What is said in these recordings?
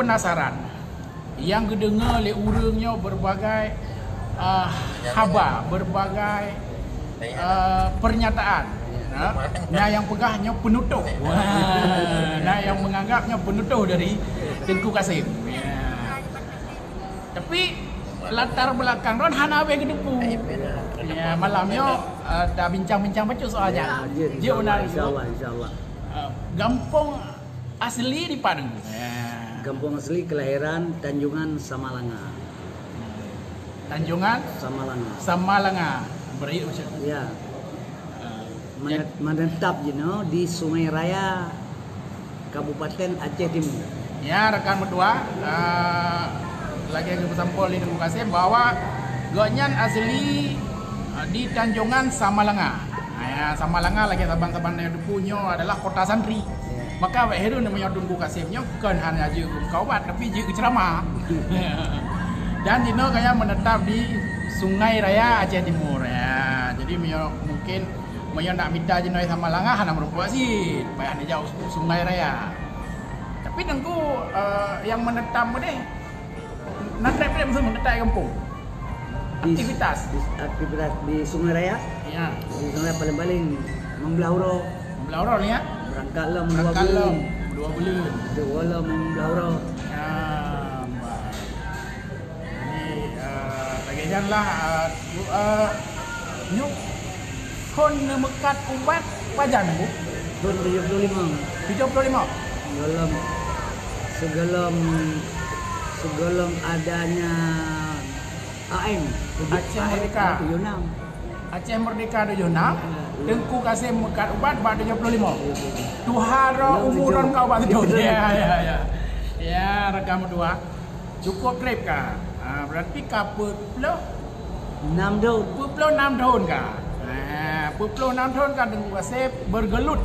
penasaran. Yang kedengar le urangnya berbagai haba, berbagai pernyataan. Nah, yang pegahnya penutup. Nah, yang menganggapnya penutup dari Tengku Kasim. Tapi latar belakang Ron hana we kedepu. Ya, malamnya dah bincang-bincang baca soalnya. Dia benar insyaallah. Gampong asli di Padang. Kampung asli kelahiran Tanjungan Samalanga. Tanjungan Samalanga. Beri macam. Ya. Menetap di Sungai Raya Kabupaten Aceh Timur. Ya, rekan berdua, lagi bersampul di Tengku Kasim bahwa Gonyan asli di Tanjungan Samalanga. Ya, Samalanga lagi saban-saban yang punya adalah kota santri. Maka Wak Heru namanya Tengku Kasimnya bukan hanya je kaubat tapi je ceramah. Dan Dino kayak menetap di Sungai Raya Aceh Timur ya. Jadi mungkin nak minta jenoi sama Langa hana merupakan sih payah dia jauh Sungai Raya. Tapi Tengku yang menetap deh nanti mesti menetap kampung. Aktivitas di Sungai Raya. Ya. Di Sungai paling-paling membelahuro ni ya. Berangkat lah 2 bulan. Dua lah membelahuro. Ya. Jadi lagi janganlah nyuk kon mekat ubat wajan bu. Tahun 75. Sebelum adanya AM Aceh Merdeka 76. Aceh Merdeka 76. Tengku Kasim mekat ubat pada 75. Tuhara umuran kau buat tu. Ya. Ya, rekam berdua. Cukup grip kah? Berarti kapur puluh 6 tahun. 26 tahun kah? 26 tahun kan Tengku Kasim bergelut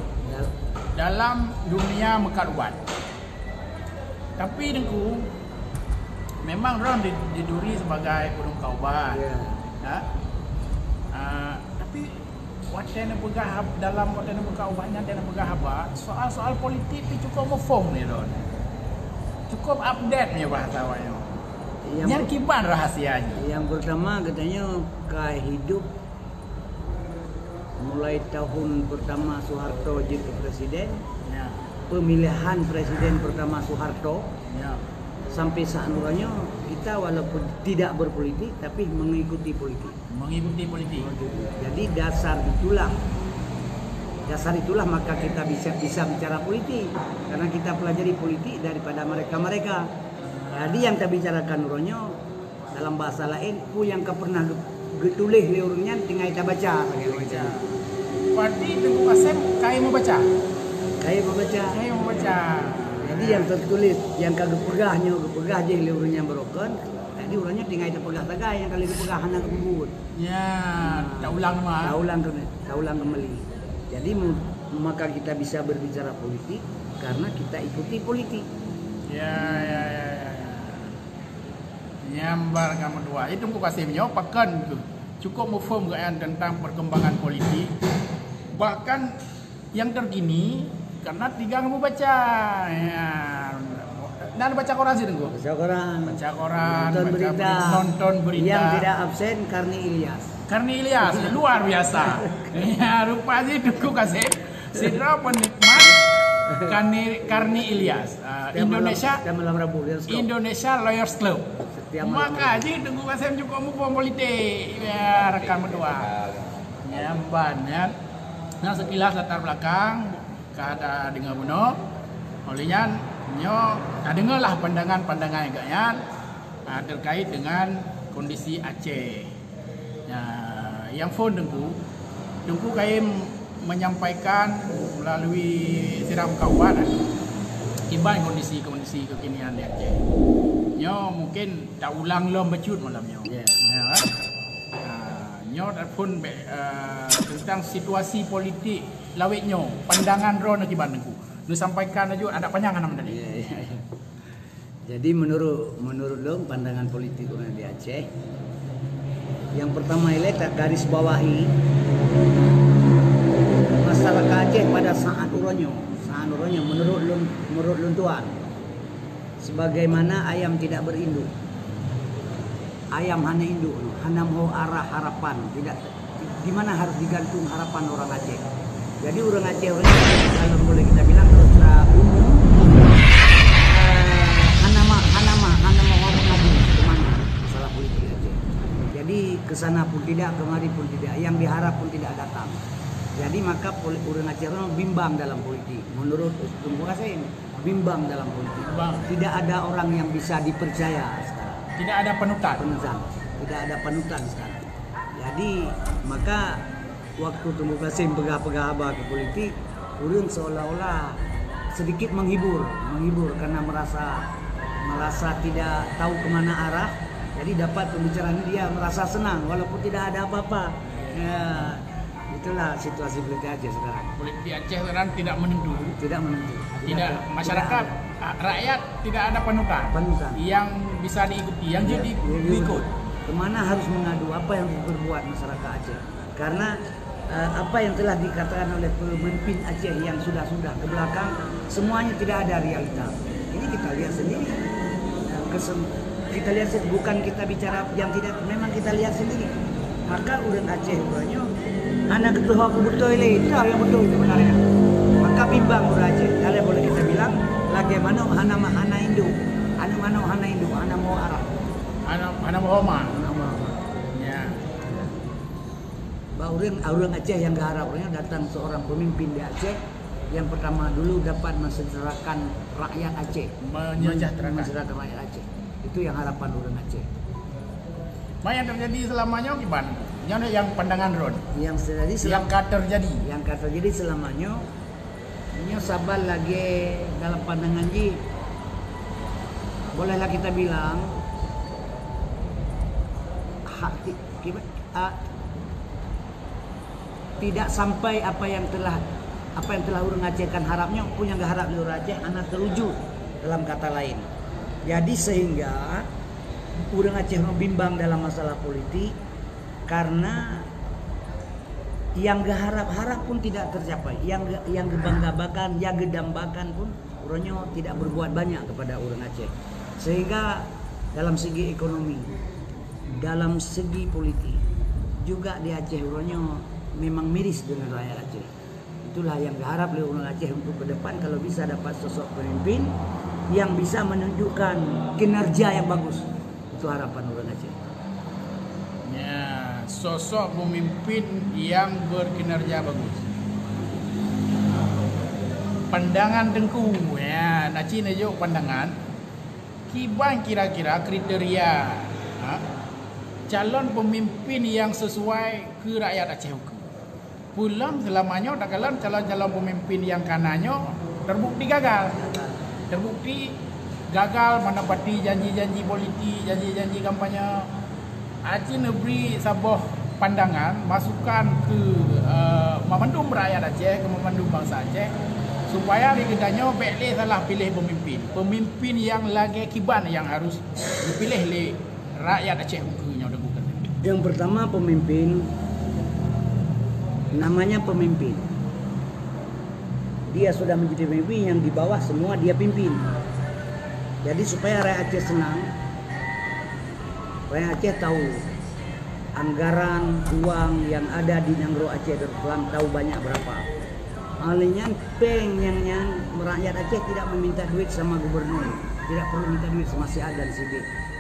dalam dunia mekat ubat. Tapi Tengku memang orang diduri sebagai penungkau ubat. Tapi wacana pegah dalam wacana mekat ubatnya dan pegah apa? Soal-soal politik itu cukup mefom ni Ron. Cukup update ni bahasa awaknya. Yang kiban rahasianya. Yang pertama katanya hidup mulai tahun pertama Soeharto jadi presiden, pemilihan presiden pertama Soeharto, sampai saat ini kita walaupun tidak berpolitik tapi mengikuti politik. Jadi dasar itulah maka kita bisa bicara politik karena kita pelajari politik daripada mereka. Jadi yang kita bicarakan uronyo dalam bahasa lain, yang pernah tulis di urungnya tinggal kita baca. Berarti Tengku Kasim kaya membaca. Jadi yang tertulis, yang kagak pegah je di urungnya berokon. Jadi urungnya tinggal kita pegah tagai yang kali pegah hana kebubut. Ya, tak ulang kembali. Jadi maka kita bisa berbicara politik karena kita ikuti politik. Ya. Nyambar kamu dua. Itu Tengku Kasimnya pakan cukup mufum tentang perkembangan politik. Bahkan yang terkini karena tiga kamu baca. Ya. Dan baca koran sih Tengku. Baca koran, nonton berita. Yang tidak absen Karni Ilyas luar biasa. Ya, rupanya Tengku Kasim sidra penikmat Karni Ilyas. Indonesia Lawyers Club. Maka aja Tengku Kasim juga mau politik. Ya, rekan berdua. Nyamban ya. Nah, sekilas latar belakang kada dengar buno. Olehnya dengarlah pandangan yang terkait dengan kondisi Aceh. Yang phone Tengku Kaim menyampaikan melalui siram kawan imbang kondisi kekinian di Aceh. Mungkin tak ulang lom becut malamnya. Pun tentang situasi politik lawetnya, pandangan ron akibat Tengku. Lu sampaikan aja ada panjangan nama tadi. Jadi menurut lo pandangan politik orang di Aceh, yang pertama tak garis bawahi masalah Aceh pada saat uronyo menurut luntuan sebagaimana ayam tidak berinduk. Ayam hanya induk, hanya mau arah harapan, tidak di mana harus digantung harapan orang Aceh. Jadi orang Aceh kalau boleh kita bilang secara umum hanya mau ngadu kemana masalah politik Aceh. Jadi kesana pun tidak, kemari pun tidak, yang diharap pun tidak datang. Jadi maka orang Aceh bimbang dalam politik. Menurut Tunku Kasih bimbang dalam politik. Tidak ada orang yang bisa dipercaya sekarang. Tidak ada panutan. Tidak ada panutan sekarang. Jadi maka waktu Tunku Kasih pegah-pegah ke politik, orang seolah-olah sedikit menghibur karena merasa tidak tahu kemana arah. Jadi dapat pembicaraan dia merasa senang walaupun tidak ada apa-apa. Ya, itulah situasi politik Aceh sekarang. Politik Aceh sekarang tidak menentu. Tidak masyarakat, rakyat tidak ada panutan yang bisa diikuti, yang jadi diikut. Kemana harus mengadu, apa yang harus berbuat masyarakat Aceh? Karena apa yang telah dikatakan oleh pemimpin Aceh yang sudah ke belakang, semuanya tidak ada realita. Ini kita lihat sendiri. Kita lihat bukan kita bicara yang tidak, memang kita lihat sendiri. Maka orang Aceh banyak anak ketua betul itu yang betul sebenarnya. Maka bimbang orang Aceh. Kalau boleh kita bilang, bagaimana hana induk, hana mau arah, hana mau homa. Ya. Orang Aceh yang keharapnya datang seorang pemimpin di Aceh yang pertama dulu dapat mensejahterakan rakyat Aceh, mensejahterakan rakyat Aceh. Itu yang harapan orang Aceh. Yang terjadi selamanya gimana? Yang pandangan Ron. Yang terjadi selamanya. Ini sabar lagi dalam pandangan Ji. Bolehlah kita bilang tidak sampai apa yang telah orang Aceh kan harapnya punya nggak harap di orang Aceh anak terwujud dalam kata lain. Jadi sehingga orang Aceh bimbang dalam masalah politik karena yang harap pun tidak tercapai, yang gebanggabakan, yang gedambakan pun orangnya tidak berbuat banyak kepada orang Aceh. Sehingga dalam segi ekonomi, dalam segi politik juga di Aceh orangnya memang miris dengan rakyat Aceh. Itulah yang diharap oleh orang Aceh untuk ke depan, kalau bisa dapat sosok pemimpin yang bisa menunjukkan kinerja yang bagus. Itu harapan orang Aceh. Ya, sosok pemimpin yang berkinerja bagus. Pandangan Tengku, ya, naci nejo pandangan. Kiban kira-kira kriteria calon pemimpin yang sesuai ke rakyat Aceh hukum. Pulang selamanya dakalan calon-calon pemimpin yang kanannya terbukti gagal menepati janji-janji politik, janji-janji kampanye. Aceh neberi sebuah pandangan, masukan ke memandum rakyat Aceh, ke memandum bangsa Aceh, supaya diketanya boleh salah pilih pemimpin yang lagi kiban yang harus dipilih oleh rakyat Aceh hukumnya. Yang pertama pemimpin, namanya pemimpin. Dia sudah menjadi pemimpin yang di bawah semua dia pimpin. Jadi supaya rakyat Aceh senang, rakyat Aceh tahu anggaran uang yang ada di Nyangro Aceh Darussalam tahu banyak berapa. Alenya yang rakyat Aceh tidak meminta duit sama gubernur, tidak perlu minta duit sama si A dan si B.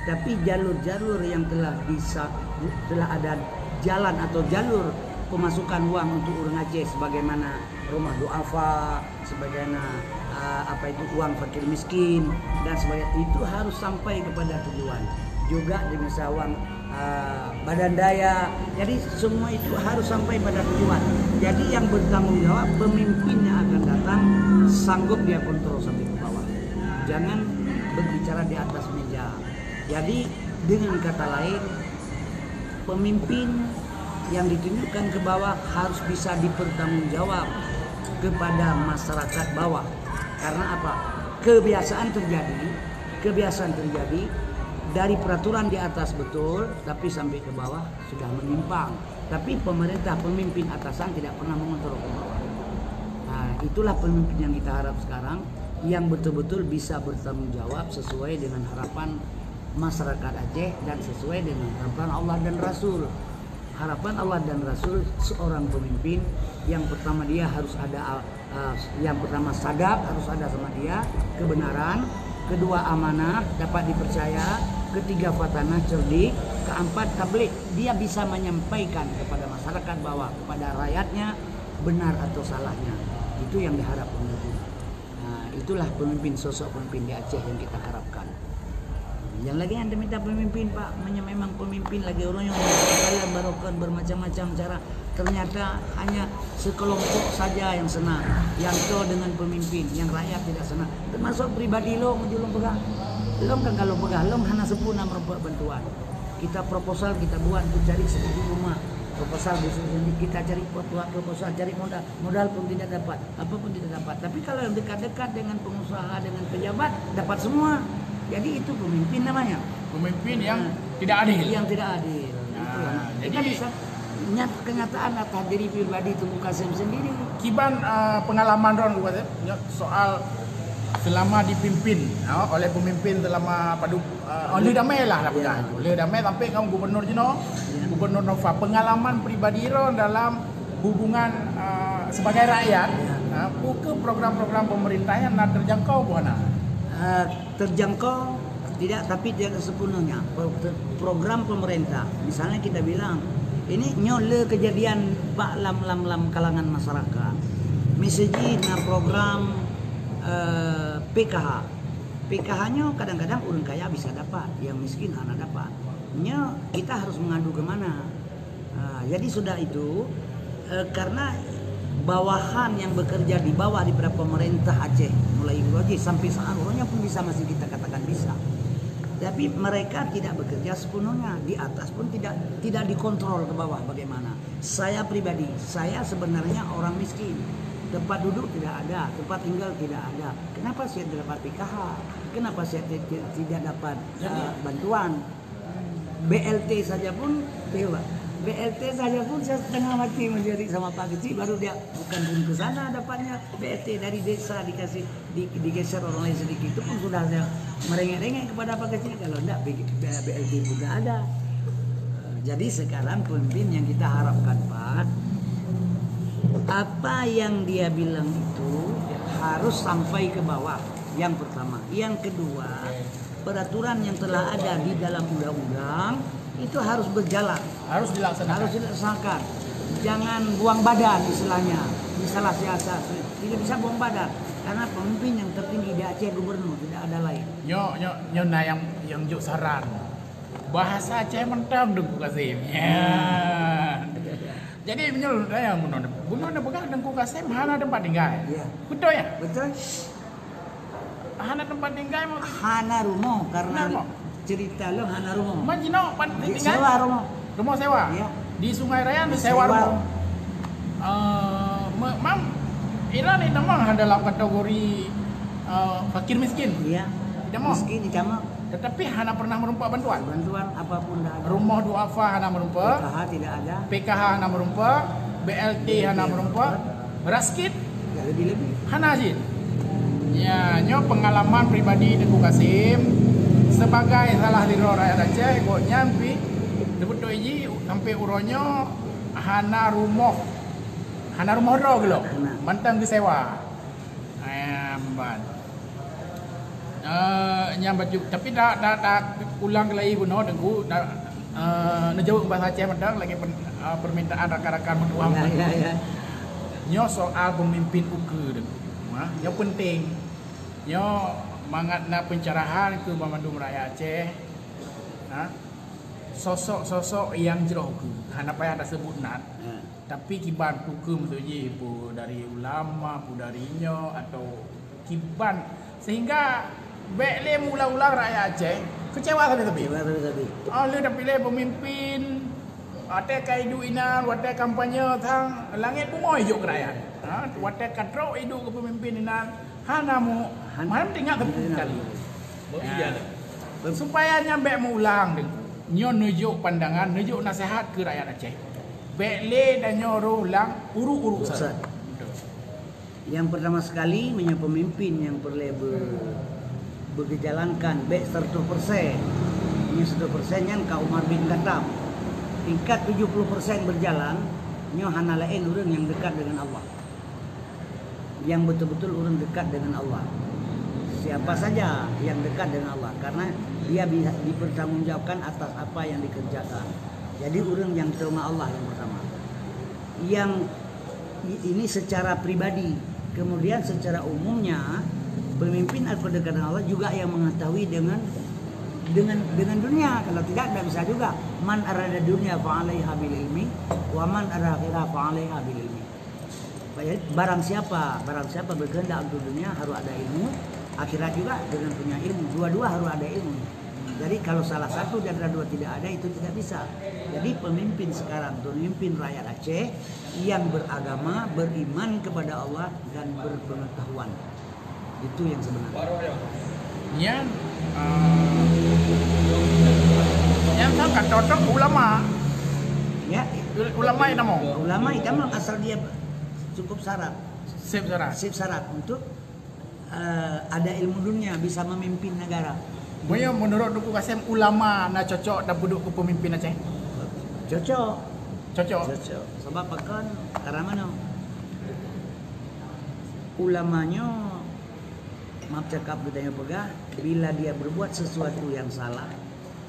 Tapi jalur-jalur yang telah ada jalan atau jalur pemasukan uang untuk orang Aceh, sebagaimana rumah duafa, sebagaimana uang fakir miskin dan sebagainya, itu harus sampai kepada tujuan. Juga dengan uang badan daya, jadi semua itu harus sampai pada tujuan. Jadi yang bertanggung jawab pemimpinnya akan datang sanggup dia kontrol sampai ke bawah, jangan berbicara di atas meja. Jadi dengan kata lain, pemimpin yang ditunjukkan ke bawah harus bisa dipertanggungjawab kepada masyarakat bawah. Karena apa? Kebiasaan terjadi dari peraturan di atas betul, tapi sampai ke bawah sudah menyimpang. Tapi pemerintah, pemimpin atasan tidak pernah mengontrol ke bawah. Nah, itulah pemimpin yang kita harap sekarang. yang betul-betul bisa bertanggung jawab sesuai dengan harapan masyarakat Aceh dan sesuai dengan harapan Allah dan Rasul. Harapan Allah dan Rasul seorang pemimpin yang pertama dia harus ada yang pertama sadaq, harus ada sama dia kebenaran, kedua amanah, dapat dipercaya, ketiga fatanah, cerdik, keempat tabligh, dia bisa menyampaikan kepada masyarakat bahwa kepada rakyatnya benar atau salahnya. Itu yang diharap pemimpin. Nah, itulah pemimpin, sosok pemimpin di Aceh yang kita harapkan. Yang lagi yang minta pemimpin Pak, memang pemimpin lagi orangnya kalian barokan bermacam-macam cara. Ternyata hanya sekelompok saja yang senang, yang to dengan pemimpin, yang rakyat tidak senang. Termasuk pribadi lo, pegang. Lo kan kalau pegang, lo hanya sempurna merupakan bantuan. Kita proposal kita buat untuk cari seperti rumah. Proposal kita cari proposal, cari modal pun tidak dapat, apa pun tidak dapat. Tapi kalau yang dekat-dekat dengan pengusaha, dengan pejabat, dapat semua. Jadi itu pemimpin namanya. Pemimpin yang tidak adil. Yang tidak adil. Nah, kita jadi bisa kenyataan atas diri pribadi Tunku Qasim sendiri. Kiban pengalaman Ron soal selama dipimpin oleh pemimpin selama oleh damai lah Ya. oleh damai sampai kamu gubernur Jino, gubernur Nova, pengalaman pribadi Ron dalam hubungan sebagai rakyat, ke program-program pemerintah yang terjangkau buana. Terjangkau tidak, tapi tidak sepenuhnya. Program pemerintah, misalnya kita bilang ini nyole kejadian Pak lam kalangan masyarakat. Meseji na program PKH. PKH-nya kadang-kadang orang kaya bisa dapat, yang miskin anak dapat. Kita harus mengadu kemana? Jadi sudah itu karena bawahan yang bekerja di bawah daripada pemerintah Aceh mulai Aceh sampai saat orangnya pun bisa, masih kita katakan bisa. Tapi mereka tidak bekerja sepenuhnya, di atas pun tidak dikontrol ke bawah bagaimana. Saya pribadi, saya sebenarnya orang miskin. Tempat duduk tidak ada, tempat tinggal tidak ada. Kenapa saya tidak dapat PKH? Kenapa saya tidak dapat bantuan? BLT saja pun, BLT saja pun saya setengah mati menjadi sama Pak Kecil, baru dia bukan pun ke sana dapatnya BLT dari desa dikasih digeser orang lain sedikit, itu pun sudah saya merengek-rengek kepada Pak Kecil, kalau enggak BLT juga ada. Jadi sekarang pemimpin yang kita harapkan Pak, apa yang dia bilang itu harus sampai ke bawah, yang pertama. Yang kedua, peraturan yang telah ada di dalam undang-undang itu harus berjalan, harus dilaksanakan. Jangan buang badan istilahnya, misalnya siasat tidak bisa buang badan, karena pemimpin yang tertinggi di Aceh gubernur, tidak ada lain. Nyona yang juk saran bahasa Aceh mentang Tunku Qasim. Jadi menurut saya bunuh pegang Tunku Qasim hana tempat tinggal. Ya. Betul ya? Betul. Hana tempat tinggal mau Hana rumah karena rumah. cerita lo hana rumah. Majino tinggal Sewa rumah. Rumah sewa. Ya. Di Sungai Raya ada sewa rumah. Mam, Ira ni memang dalam kategori fakir miskin. Iya. Tidak mau. Miskin sama. Tetapi hana pernah merumpak bantuan. Bantuan apapun dah ada. Rumah duafa hana merumpak. PKH tidak ada. PKH hana merumpak. BLT hana merumpak. Beras kit Ya lebih-lebih. hana ajin. Ya, pengalaman pribadi Tunku Qasim sebagai salah diri rakyat Aceh, kok nyampi betul ini sampai uronyo hana rumah ro gitu, mantang disewa. Amban. Nyambat juga, tapi dah ulang lagi buno Tunku nejauh bahasa Aceh mantang lagi permintaan rakan-rakan menduang. Ya. Nyo soal pemimpin uke Tunku. Yang penting nyo mangatna pencerahan ke Bandung Raya Aceh. Sosok-sosok yang jero ke hana payah ada sebut nat. Tapi kiban hukum tu je pu dari ulama, pu dari nyo atau kiban sehingga bekle mula-ulang rakyat Aceh kecewa tapi. Oleh dah pilih pemimpin ate kaidu inan, wate kampanye tang langit bumoy juk rakyat. Wate katro idu ke pemimpin inan hanamu mana tinggal kali. Supaya nyampe ulang nyo nujuk pandangan, nujuk nasihat ke rakyat Aceh. Bekle dan nyo ulang uru-uru saja. Yang pertama sekali punya pemimpin yang perlu berjalankan baik 100%. Ini 100% yang Kak Umar bin Khattab. Tingkat 70% berjalan, nyo hana lain orang yang dekat dengan Allah. Yang betul-betul orang dekat dengan Allah. Siapa saja yang dekat dengan Allah, karena dia bisa dipertanggungjawabkan atas apa yang dikerjakan. Jadi orang yang terima Allah yang pertama. Yang ini secara pribadi. Kemudian secara umumnya pemimpin harus dekat dengan Allah juga yang mengetahui dengan dunia. Kalau tidak bisa juga. Man arada dunia fa'alaiha bil ilmi wa man arada akhirah fa'alaiha bil ilmi. Barang siapa berkehendak untuk dunia harus ada ilmu, akhirat juga dengan punya ilmu. Dua-dua harus ada ilmu. Jadi kalau salah satu dan dua tidak ada itu tidak bisa. Jadi pemimpin sekarang, pemimpin rakyat Aceh yang beragama, beriman kepada Allah dan berpengetahuan. Itu yang sebenarnya. Yang sangat cocok ulama. Ya, Ulama itu mau. ulama itu memang asal dia cukup syarat. Sip syarat. Untuk ada ilmu dunia, bisa memimpin negara. Boyo menurut Duku Kasim ulama na cocok dan duduk ke pemimpin Aceh. Cocok. Cocok. Sebab kan karena mana? Ulamanya maaf cakap ditanya pegah, bila dia berbuat sesuatu yang salah,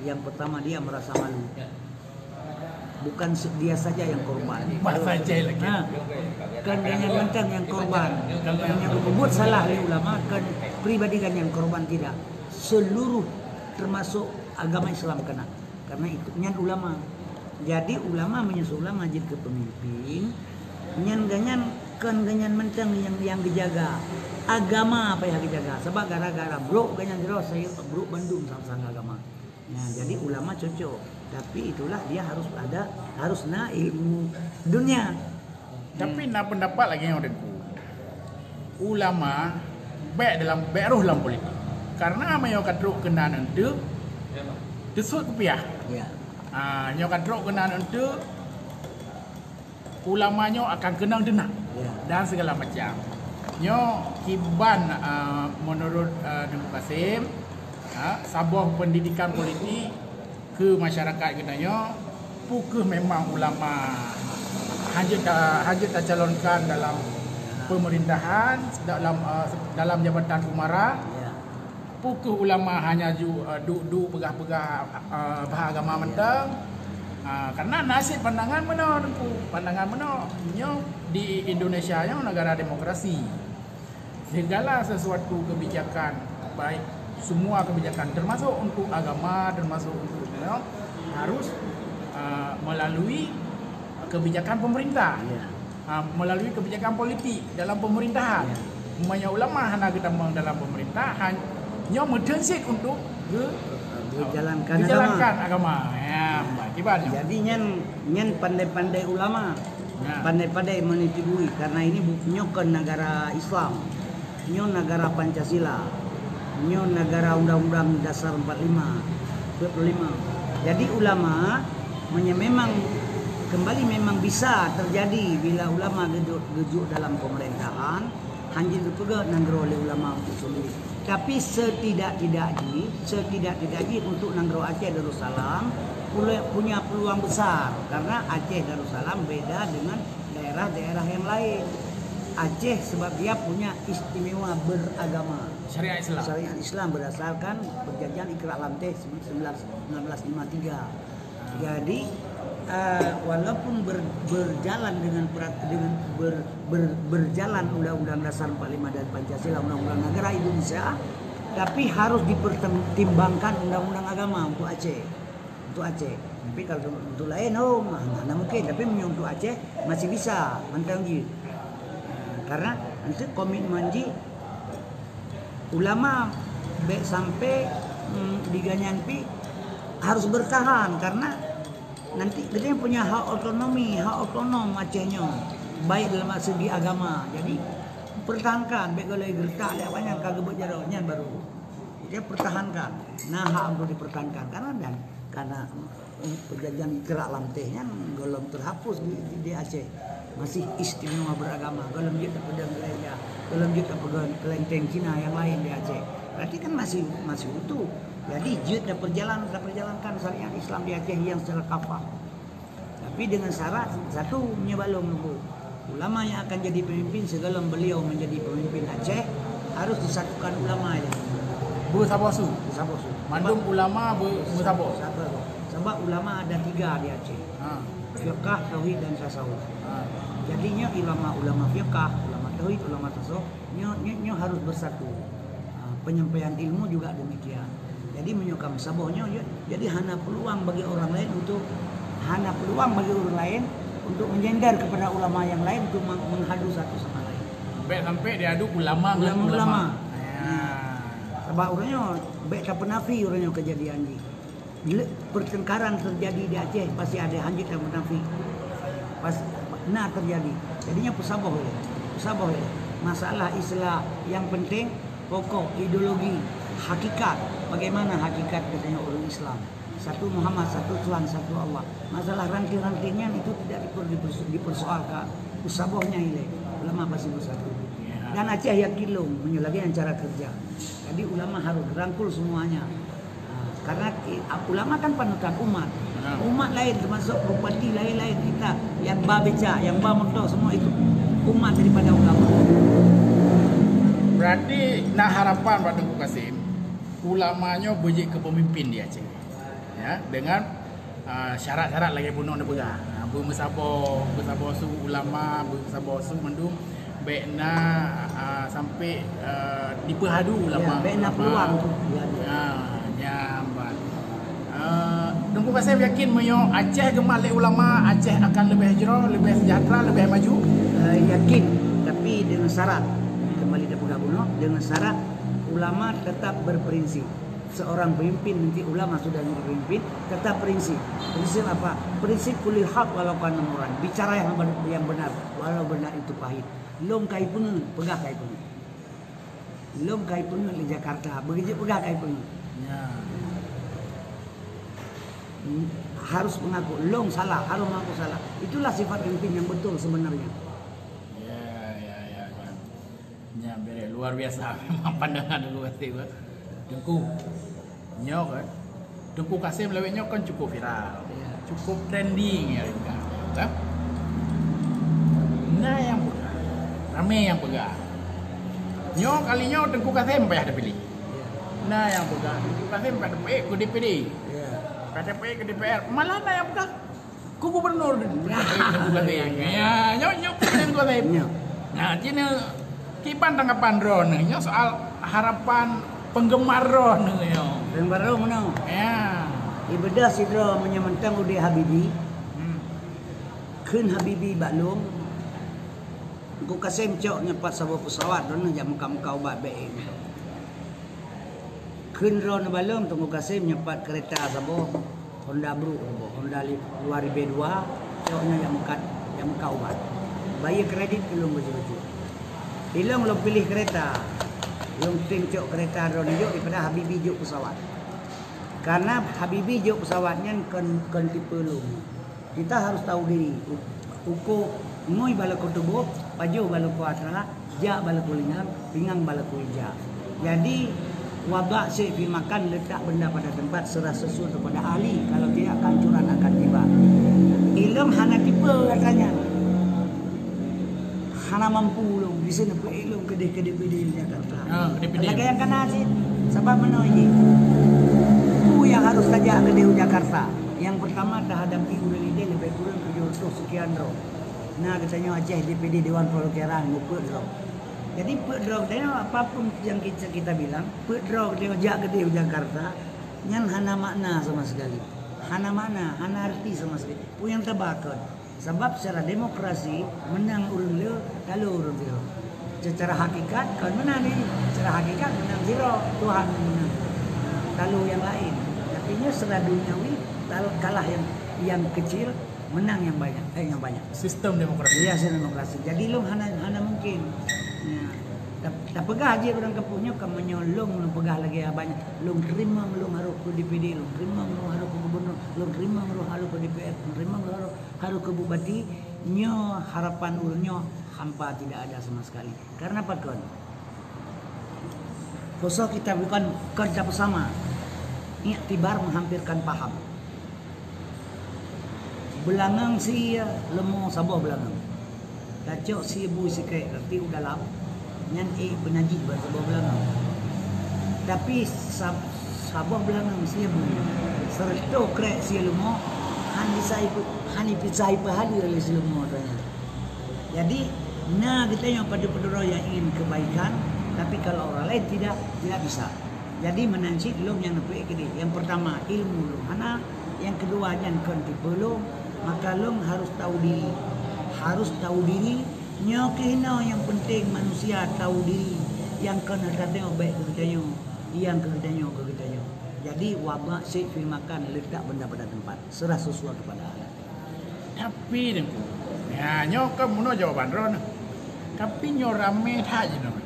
yang pertama dia merasa malu. Bukan dia saja yang korban. Bahasa Aceh lagi. Kan dengan mentang yang korban. Yang berbuat salah oleh ulama kan pribadi kan yang korban tidak. Seluruh termasuk agama Islam kena. Karena ikutnya ulama. Jadi ulama menyusul ulama jadi ke pemimpin. Ganyan kan ganyan mentang yang dijaga. Agama apa yang dijaga? Sebab gara-gara bro ganyan terus saya bro Bandung sama agama. Nah, jadi ulama cocok. Tapi itulah dia harus ilmu dunia. Tapi nak pendapat lagi yang ada ulama baik dalam politik. Karena apa yang kadruk kena nanti desut kepiah. Ya. Yang kadruk kena nanti ulamanya akan kenang denang dan segala macam. Nyo kiban menurut Duku Kasim sabuah pendidikan politik ke masyarakat kenanya pukul memang ulama hanya calonkan dalam pemerintahan dalam jabatan umara. Pukul ulama hanya duduk pegah-pegah bahagama mentang. Karena nasib pandangan mana nyo di Indonesia yang negara demokrasi. Segala sesuatu kebijakan baik semua kebijakan termasuk untuk agama, termasuk untuk harus melalui kebijakan pemerintah, melalui kebijakan politik dalam pemerintahan. Banyak ulama hanya ketambang dalam pemerintahan, hanya mendensit untuk dijalankan agama. Ya, kibarnya. Jadi nyen pandai-pandai ulama, pandai-pandai menitibui karena ini nyo ke negara Islam, nyo negara Pancasila. Nyo negara Undang-Undang Dasar 45. Jadi ulama memang bisa terjadi bila ulama gejuk dalam pemerintahan hanya juga nanggro oleh ulama untuk sendiri. Tapi setidak-tidaknya untuk nanggro Aceh Darussalam punya peluang besar karena Aceh Darussalam beda dengan daerah-daerah yang lain. Aceh sebab dia punya istimewa beragama Syariat Islam berdasarkan perjanjian Iqra' Lamteh 1953. Jadi walaupun berjalan berjalan Undang-Undang Dasar 45 dan Pancasila Undang-Undang Negara Indonesia, tapi harus dipertimbangkan Undang-Undang Agama untuk Aceh. Tapi kalau untuk lain mana mungkin. Tapi untuk Aceh masih bisa mentanggi. Karena nanti komitmen ulama baik sampai diganyanpi harus bertahan karena nanti dia punya hak otonom Acehnya baik dalam segi agama. Jadi pertahankan baik kalau gertak dia banyak kagak berjalannya baru dia pertahankan. Nah hak untuk dipertahankan karena perjanjian Iqra' Lamtehnya belum terhapus di Aceh. masih istimewa beragama. Kalau dia terpegang gereja, kalau dia terpegang kelenteng Cina yang lain di Aceh, berarti kan masih utuh. Jadi dia perjalankan syariat Islam di Aceh yang secara kafah. Tapi dengan syarat satu balong nunggu. Ulama yang akan jadi pemimpin sebelum beliau menjadi pemimpin Aceh harus disatukan ulama aja. Bersabosu. Mandum ulama bersabos. Sebab ulama ada 3 di Aceh. Fiqh, tauhid dan tasawuf. Jadinya ulama fiqh, ulama tauhid, ulama tasawuf nyo harus bersatu. Penyampaian ilmu juga demikian. Jadi menyokam sabohnya jadi hana peluang bagi orang lain untuk menjenggar kepada ulama yang lain untuk menghadu satu sama lain. Sampai diadu ulama dengan ulama. Sebab orangnya tak penafi orangnya kejadian ni. Bila pertengkaran terjadi di Aceh pasti ada hanjit dan penafi. Pas terjadi. Jadinya pesaboh ya. Masalah Islam yang penting pokok ideologi, hakikat. Bagaimana hakikat katanya orang Islam? Satu Muhammad, satu Tuhan, satu Allah. Masalah ranting-rantingnya itu tidak dipersoalkan. Usabohnya ini ulama pasti bersatu. Dan Aceh yakin loh menyelagi cara kerja. Jadi ulama harus rangkul semuanya. Karena ulama kan panutan umat. Umat lain termasuk bupati lain-lain kita yang babeca, yang bamoto semua itu umat daripada ulama. Berarti nak harapan Pak Tengku Kasim ulamanya bejik kepemimpin di Aceh. Ya, dengan syarat-syarat lagi bunuh dia pegang. Bersabosu ulama, bersabosu mendung bekna sampai diperhadu ulama. Bekna peluang tu. Nyambat. Tengku Kasim yakin menyo Aceh gemalik ulama, Aceh akan lebih hijrah, lebih sejahtera, lebih maju. Yakin, tapi dengan syarat. Kembali dia pegang bunuh dengan syarat ulama tetap berprinsip. Seorang pemimpin nanti ulama sudah menjadi pemimpin tetap prinsip. Prinsip apa? Prinsip kulil haq walau kana murran. Bicara yang benar walau benar itu pahit. Lom kai pun pegah kai pun. Lom kai pun di Jakarta, begitu pegah kai pun. Ya. Harus mengaku long salah, harus mengaku salah. Itulah sifat pemimpin yang betul sebenarnya. Ya, luar biasa memang pandangan Tengku Kasim. Tengku nyok kan. Tengku Kasim lewat nyok kan cukup viral. Cukup trending ya kan. Nah yang pegang. Ramai yang pegang. Nyok kalinya Tengku Kasim payah dia pilih. Nah yang pegang Tengku Kasim pada ke DPD. Pada ke DPR. Malah nah yang pegang ku gubernur Tengku Kasim. Ya, nyok Tengku Kasim. Nah, cina kipan tanggapan Ron soal harapan penggemar Ron Penggemar Ron mana? Ya. Ibadah sidra menyamantang udah Habibi. Kun Habibi baklum. Tengku Kasim cok nyepat sebuah pesawat Ron jam muka-muka ubat baik. Kun Ron balum Tengku Kasim nyepat kereta sebuah Honda Bru, Honda 2002 coknya yang muka ubat. Bayar kredit belum betul-betul. Ilong lo pilih kereta, long cok kereta Ron juk daripada Habibi juk pesawat. Karena Habibi juk pesawatnya kan tipe long. Kita harus tahu diri. Uko ngoi balaku tubuh, paju balaku atra, ja balaku lingang, pinggang balaku ija. Jadi wabak sefi makan letak benda pada tempat serah sesuai kepada ahli. Kalau tidak kehancuran akan tiba. Ilong hana tipe katanya. Hana mampu loh di sini pelong ke DPD di Jakarta. Lagi yang kena sih, sebab mana ini? Itu yang harus saja ke DU Jakarta. Yang pertama terhadap urang ide lebih kurang 700 sekian roh. Nah katanya Aceh DPD Dewan Perwakilan nguput roh. Jadi put roh dia apapun yang kita bilang, put roh dia jak ke DU Jakarta, nyan hana makna sama sekali. Hana makna, hana arti sama sekali. Pun yang terbakar. Sebab secara demokrasi menang urun le, kalau urun zero. Secara hakikat kalau menang ni, secara hakikat menang zero, Tuhan menang. Kalau yang lain, artinya secara duniawi kalah yang kecil, menang yang banyak, yang banyak. Sistem demokrasi. Iya, sistem demokrasi. Jadi lu hana mungkin. Ya. Tak pegah je orang kampungnya kamu nyolong lu pegah lagi banyak. Lu terima lu harus ke DPD, lu terima lu harus ke gubernur, lu terima lu harus ke DPR, lu terima lu harus ke bupati. Nyo harapan ulunyo hampa tidak ada sama sekali. Karena apa kon? Khusus kita bukan kerja bersama. Iktibar menghampirkan paham. Belangang si lemo sabuh belangang. Kacau si ibu si kek reti udah lap. Nyan penajik bahasa sabuh belangang. Tapi sabuh belangang si ibu. Serto krek si lemo han bisa ikut han bisa ipahali oleh si lemo tanya. Jadi nah kita yang pada yang ingin kebaikan, tapi kalau orang lain tidak bisa. Jadi menansi long yang lebih gede. Yang pertama ilmu long mana, yang kedua yang kontipe long, maka long harus tahu diri. Harus tahu diri. Nyo kena yang penting manusia tahu diri. Yang kena katanya baik kerjanya, yang kerjanya ke kerjanya. Jadi wabak si makan letak benda pada tempat. Serah sesuatu kepada Allah. Tapi dengku, ya nyo kamu jawaban ron. Tapi nyo rame aja no.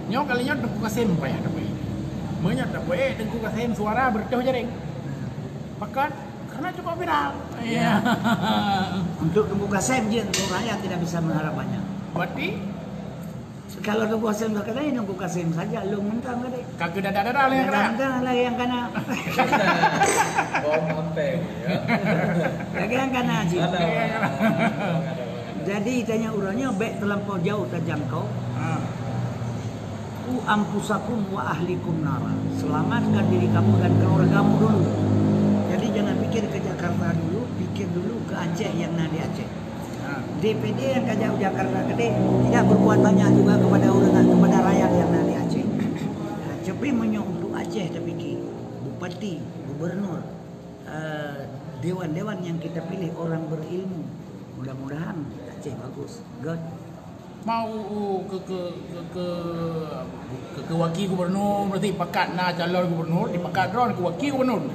Nyo kalinya dengku kasem pa ya tapi. Banyak tak boleh dengku kasem suara berteh jaring. Pakat karena cukup viral. Iya. Untuk dengku kasem je rakyat tidak bisa mengharap banyak. Berarti kalau dengku kasem berkata ini dengku kasem saja lu mentang kade. kagak dada lah yang kena. Mentang lah yang kena. Bom ampeng ya. Lagi yang kena haji. Jadi tanya urangnya baik terlampau jauh terjangkau. Ampusakum wa ahlikum nara. Selamatkan diri kamu dan keluargamu dulu. Jadi jangan pikir ke Jakarta dulu, pikir dulu ke Aceh yang di Aceh. DPD yang ke Jakarta gede tidak berbuat banyak juga kepada orang kepada rakyat yang di Aceh. Tapi untuk Aceh terpikir bupati, gubernur, dewan-dewan yang kita pilih orang berilmu. Mudah-mudahan Aceh bagus. God. Mau ke wakil gubernur berarti pakat na calon gubernur dipakat ron ke wakil gubernur.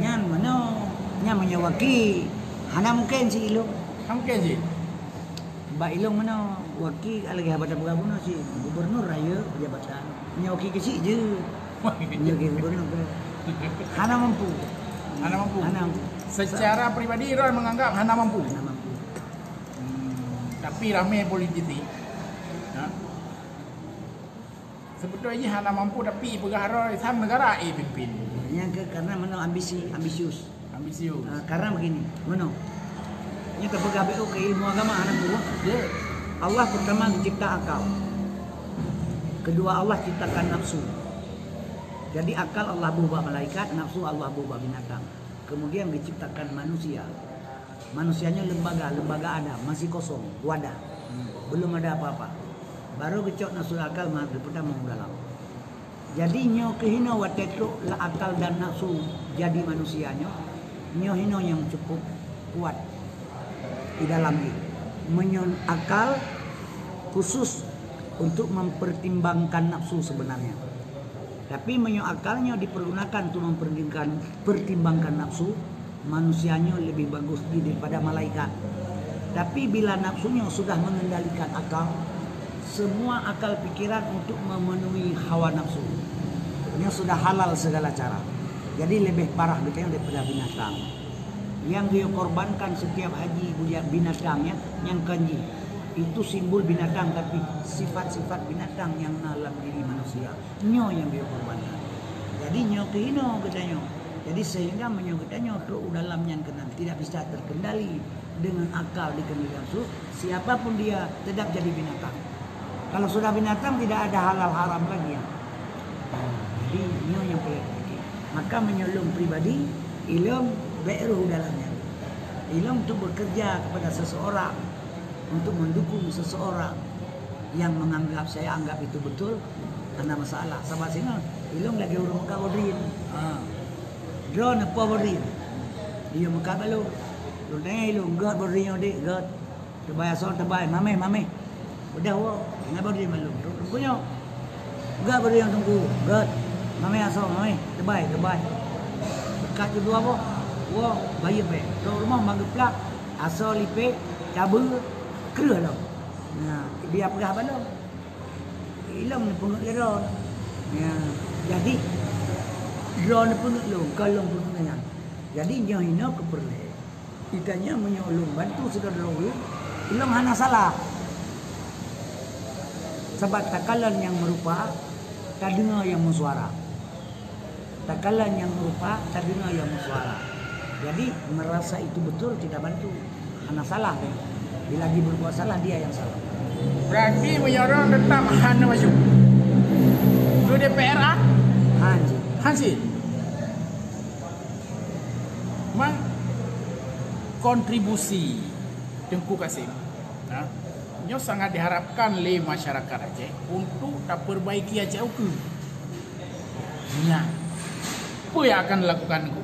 Nyan mana menyewaki hana mungkin si ilung. Mungkin sih. Ba ilung mana wakil lagi jabatan gubernur si gubernur raya jabatan. Menyewaki ke si je. Menyewaki gubernur. Hana mampu. Hana mampu. Hana mampu. Secara pribadi ron menganggap hana mampu. Hana mampu. Tapi ramai politik. Sebetulnya hana mampu tapi pegawai sam negara pimpin. Yang karena mana ambisius. Karena begini, mana? Ini terpegang BO ke ilmu agama anak buah. Dia Allah pertama mencipta akal. Kedua Allah ciptakan nafsu. Jadi akal Allah buah malaikat, nafsu Allah buah binatang. Kemudian diciptakan manusia. Manusianya lembaga ada, masih kosong, wadah. Belum ada apa-apa. Baru kecok nafsu akal pertama dalam. Jadi nyo kehino watetu la akal dan nafsu jadi manusianya. Nyo hino yang cukup kuat di dalam ini. Menyon akal khusus untuk mempertimbangkan nafsu sebenarnya. Tapi menyo akalnya dipergunakan untuk mempertimbangkan nafsu. Manusianya lebih bagus daripada malaikat. Tapi bila nafsunya sudah mengendalikan akal, semua akal pikiran untuk memenuhi hawa nafsu. Ini sudah halal segala cara. Jadi lebih parah betulnya daripada binatang. Yang dia korbankan setiap haji binatangnya yang kanji. Itu simbol binatang tapi sifat-sifat binatang yang dalam diri manusia. Nyo yang dia korbankan. Jadi nyo kehino katanya. Jadi sehingga menyebutnya untuk dalam yang kenal tidak bisa terkendali dengan akal dikendali nafsu. Siapapun dia tetap jadi binatang. Kalau sudah binatang tidak ada halal haram lagi ya. Jadi ini yang paling penting. Maka menyolong pribadi, ilmu beruh dalamnya. Ilmu untuk bekerja kepada seseorang, untuk mendukung seseorang yang menganggap saya anggap itu betul, karena masalah. Sama sehingga ilmu lagi urung kawadrin. Drone apa beri? Dia muka balu. Lu tanya lu god beri yang dek god. Terbayar soal terbayar. Mame. Udah wo. Nggak beri malu. Tunggunya. God beri yang tunggu. God. Mame asal mame. Terbayar. Dekat juga wo. Wo bayar pe. Kalau rumah mageplak. Asal lipe. Cabul. Kerah lo. Nah dia pegah balu. ilang ni pungut leron. Ya, jadi drone pun lu kalau pun dengan. Jadi nyo hina keperle. Itanya menyolong bantu sudah dulu. Ilang hana salah. Sebab takalan yang merupa tak dengar yang bersuara. Takalan yang merupa tak dengar yang bersuara. Jadi merasa itu betul tidak bantu. Hana salah kan. Bila dia berbuat salah dia yang salah. Berarti menyorong tetap hana maju. Lu DPR ah? Hanji. Hansi. Mang kontribusi Tengku Kasim. Nah, nyo sangat diharapkan oleh masyarakat Aceh untuk tak perbaiki Aceh uku. Nah, apa yang akan dilakukan itu?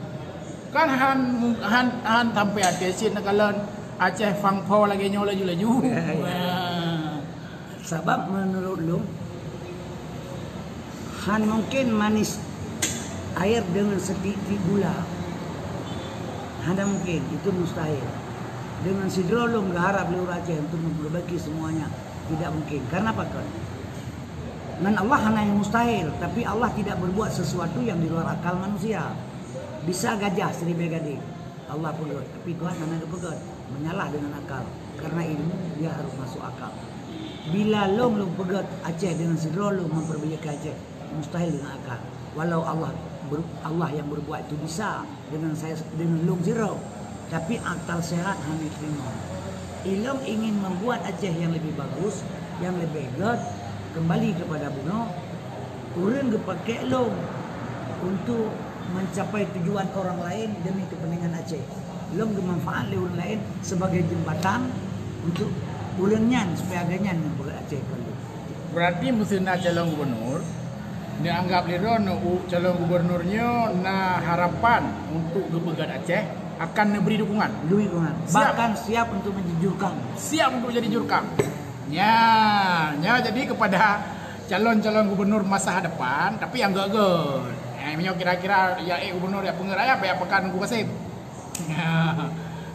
Kan han sampai Aceh sini nakalan Aceh fangpo lagi nyo laju-laju. Sebab menurut lu Han mungkin manis air dengan sedikit gula. Hanya mungkin itu mustahil. Dengan sidro lu nggak harap lu Aceh untuk memperbaiki semuanya, tidak mungkin. Karena apa kan? Dan Allah hanya yang mustahil, tapi Allah tidak berbuat sesuatu yang di luar akal manusia. Bisa gajah 1000 gading, Allah pegot, tapi Tuhan hanya pegot, menyalah dengan akal. Karena ilmu dia harus masuk akal. Bila lu pegot Aceh dengan sidro lu memperbaiki Aceh, mustahil dengan akal. Walau Allah yang berbuat itu bisa dengan long zero, tapi akal sehat hanya terima. Ilmu ingin membuat Aceh yang lebih bagus, yang lebih good, kembali kepada Buno, urang gepakai long untuk mencapai tujuan orang lain demi kepentingan Aceh. Long gemanfaat orang lain sebagai jembatan untuk ulangnya supaya agaknya yang buat Aceh kalau. Berarti musim calon gubernur dianggap liron calon gubernurnya na harapan untuk kebegan Aceh akan memberi dukungan. Bahkan siap untuk menjujurkan. Siap untuk jadi jurkam. Ya, jadi kepada calon-calon gubernur masa depan, tapi yang gagal. Kira-kira ya gubernur ya pengeraya ya pekan Tengku Kasim.